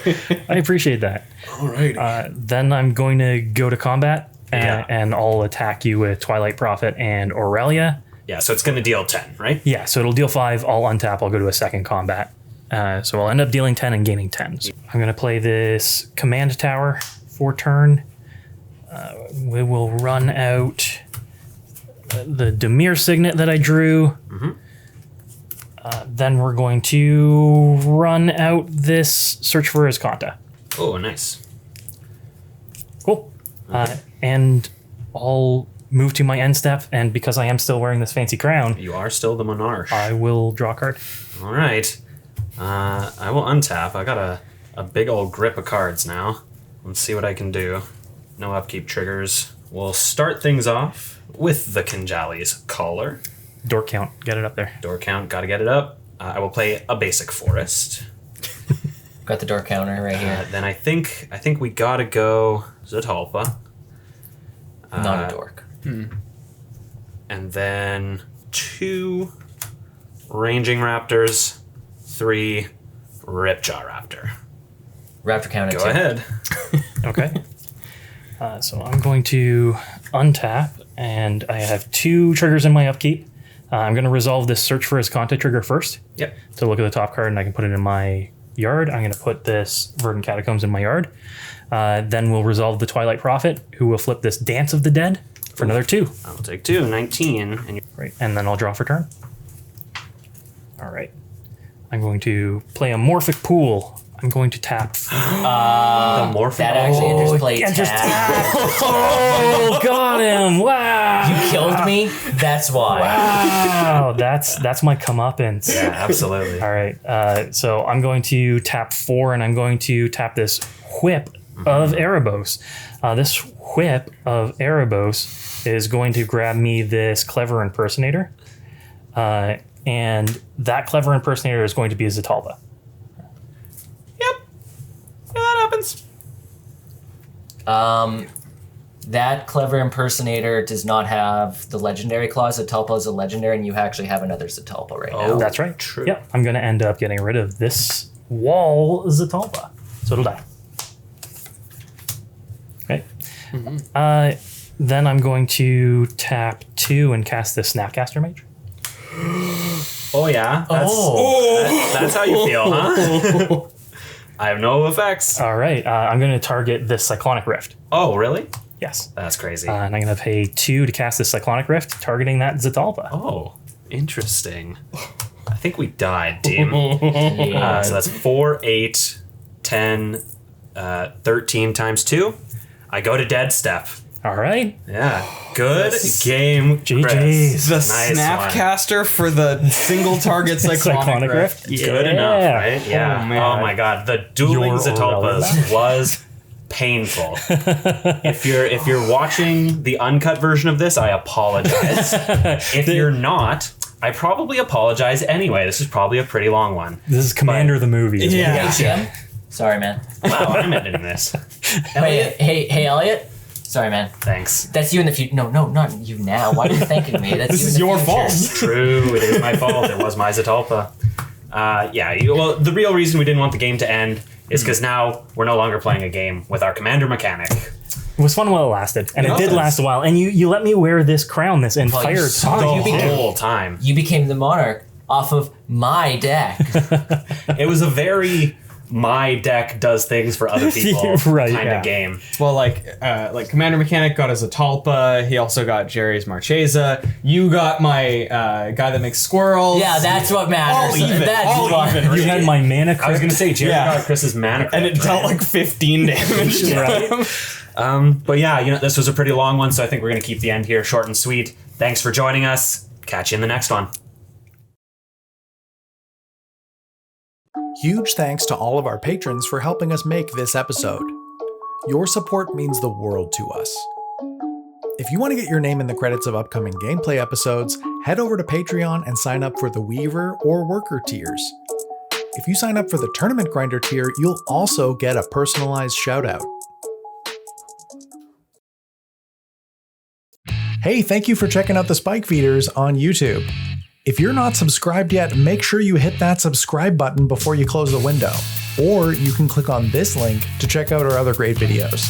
I appreciate that. Alrighty. Then I'm going to go to combat, Yeah. and I'll attack you with Twilight Prophet and Aurelia. Yeah, so it's going to deal 10, right? Yeah, so it'll deal 5. I'll untap. I'll go to a second combat. So I'll end up dealing 10 and gaining 10. So I'm going to play this Command Tower for turn. We will run out the Dimir Signet that I drew. Then we're going to run out this Search for Azcanta. Oh, nice. Cool. And I'll move to my end step, and because I am still wearing this fancy crown, You are still the monarch. I will draw a card. All right. I will untap. I got a big old grip of cards now. Let's see what I can do. No upkeep triggers. We'll start things off with the Kinjali's Caller. Door count, get it up there. Door count, gotta get it up. I will play a basic forest. Got the door counter right here. Then I think we gotta go Zatalpa. Not a dork. And then 2 Ranging Raptors, 3 Ripjaw Raptor. Raptor count at Go 2. ahead. Okay. So I'm going to untap, and I have 2 triggers in my upkeep. I'm going to resolve this Search for Azcanta trigger first. Yep. To look at the top card, and I can put it in my yard. I'm going to put this Verdant Catacombs in my yard. Then we'll resolve the Twilight Prophet, who will flip this Dance of the Dead for another 2. I'll take 2, 19, and you Right, and then I'll draw for turn. All right. I'm going to play a Morphic Pool. I'm going to tap. The morphin. That actually enters play Enters tap. tap. Oh, got him! Wow. You killed me. That's why. Wow, that's my comeuppance. Yeah, absolutely. All right, so I'm going to tap 4, and I'm going to tap this whip of Erebos. This whip of Erebos is going to grab me this clever impersonator, and that clever impersonator is going to be a Zatalpa. Yep. Yeah, that happens. That clever impersonator does not have the legendary clause. Zatalpa is a legendary, and you actually have another Zatalpa right now. That's right. True. Yeah, I'm going to end up getting rid of this wall Zatalpa, so it'll die. Okay. Then I'm going to tap 2 and cast this Snapcaster Mage. Oh yeah. That's how you feel, huh? I have no effects. All right. I'm going to target this Cyclonic Rift. Oh really? Yes. That's crazy. And I'm going to pay 2 to cast this Cyclonic Rift, targeting that Zatalpa. Oh, interesting. I think we died, team. Yeah. So that's 4, 8, 10, 13 times 2. I go to dead step. All right. Yeah. Good game, Chris. GG's. The Nice Snapcaster for the single target Cyclonic Rift. Good enough, right? Yeah. Oh, man. Oh my god, the dueling Your Zatalpas was painful. If you're watching the uncut version of this, I apologize. If you're not, I probably apologize anyway. This is probably a pretty long one. This is Commander the movie. Is what Yeah. it is. Jim? Sorry, man. Wow, I'm editing this. Hey, Elliot. Sorry, man. Thanks. That's you in the future. No, not you now. Why are you thanking me? That's This you is in the your future. fault. True, it is my fault. It was my Zatalpa. Well, the real reason we didn't want the game to end is because now we're no longer playing a game with our commander mechanic. It was fun while it lasted, and it did was. last a while. And you let me wear this crown this entire you time. saw- The whole time. You became the monarch off of my deck. It was a very my deck does things for other people Right, kind yeah. of game. Well, like Commander Mechanic got his Zatalpa. He also got Jerry's Marchesa. You got my guy that makes squirrels. Yeah, that's what matters. All even. That's All what- even. You had my mana crypt. I was going to say, Jerry Yeah. got Chris's mana And it crypt, dealt right? like 15 damage. Right? But yeah, this was a pretty long one, so I think we're going to keep the end here short and sweet. Thanks for joining us. Catch you in the next one. Huge thanks to all of our patrons for helping us make this episode. Your support means the world to us. If you want to get your name in the credits of upcoming gameplay episodes, head over to Patreon and sign up for the Weaver or Worker tiers. If you sign up for the Tournament Grinder tier, you'll also get a personalized shoutout. Hey, thank you for checking out the Spike Feeders on YouTube. If you're not subscribed yet, make sure you hit that subscribe button before you close the window. Or you can click on this link to check out our other great videos.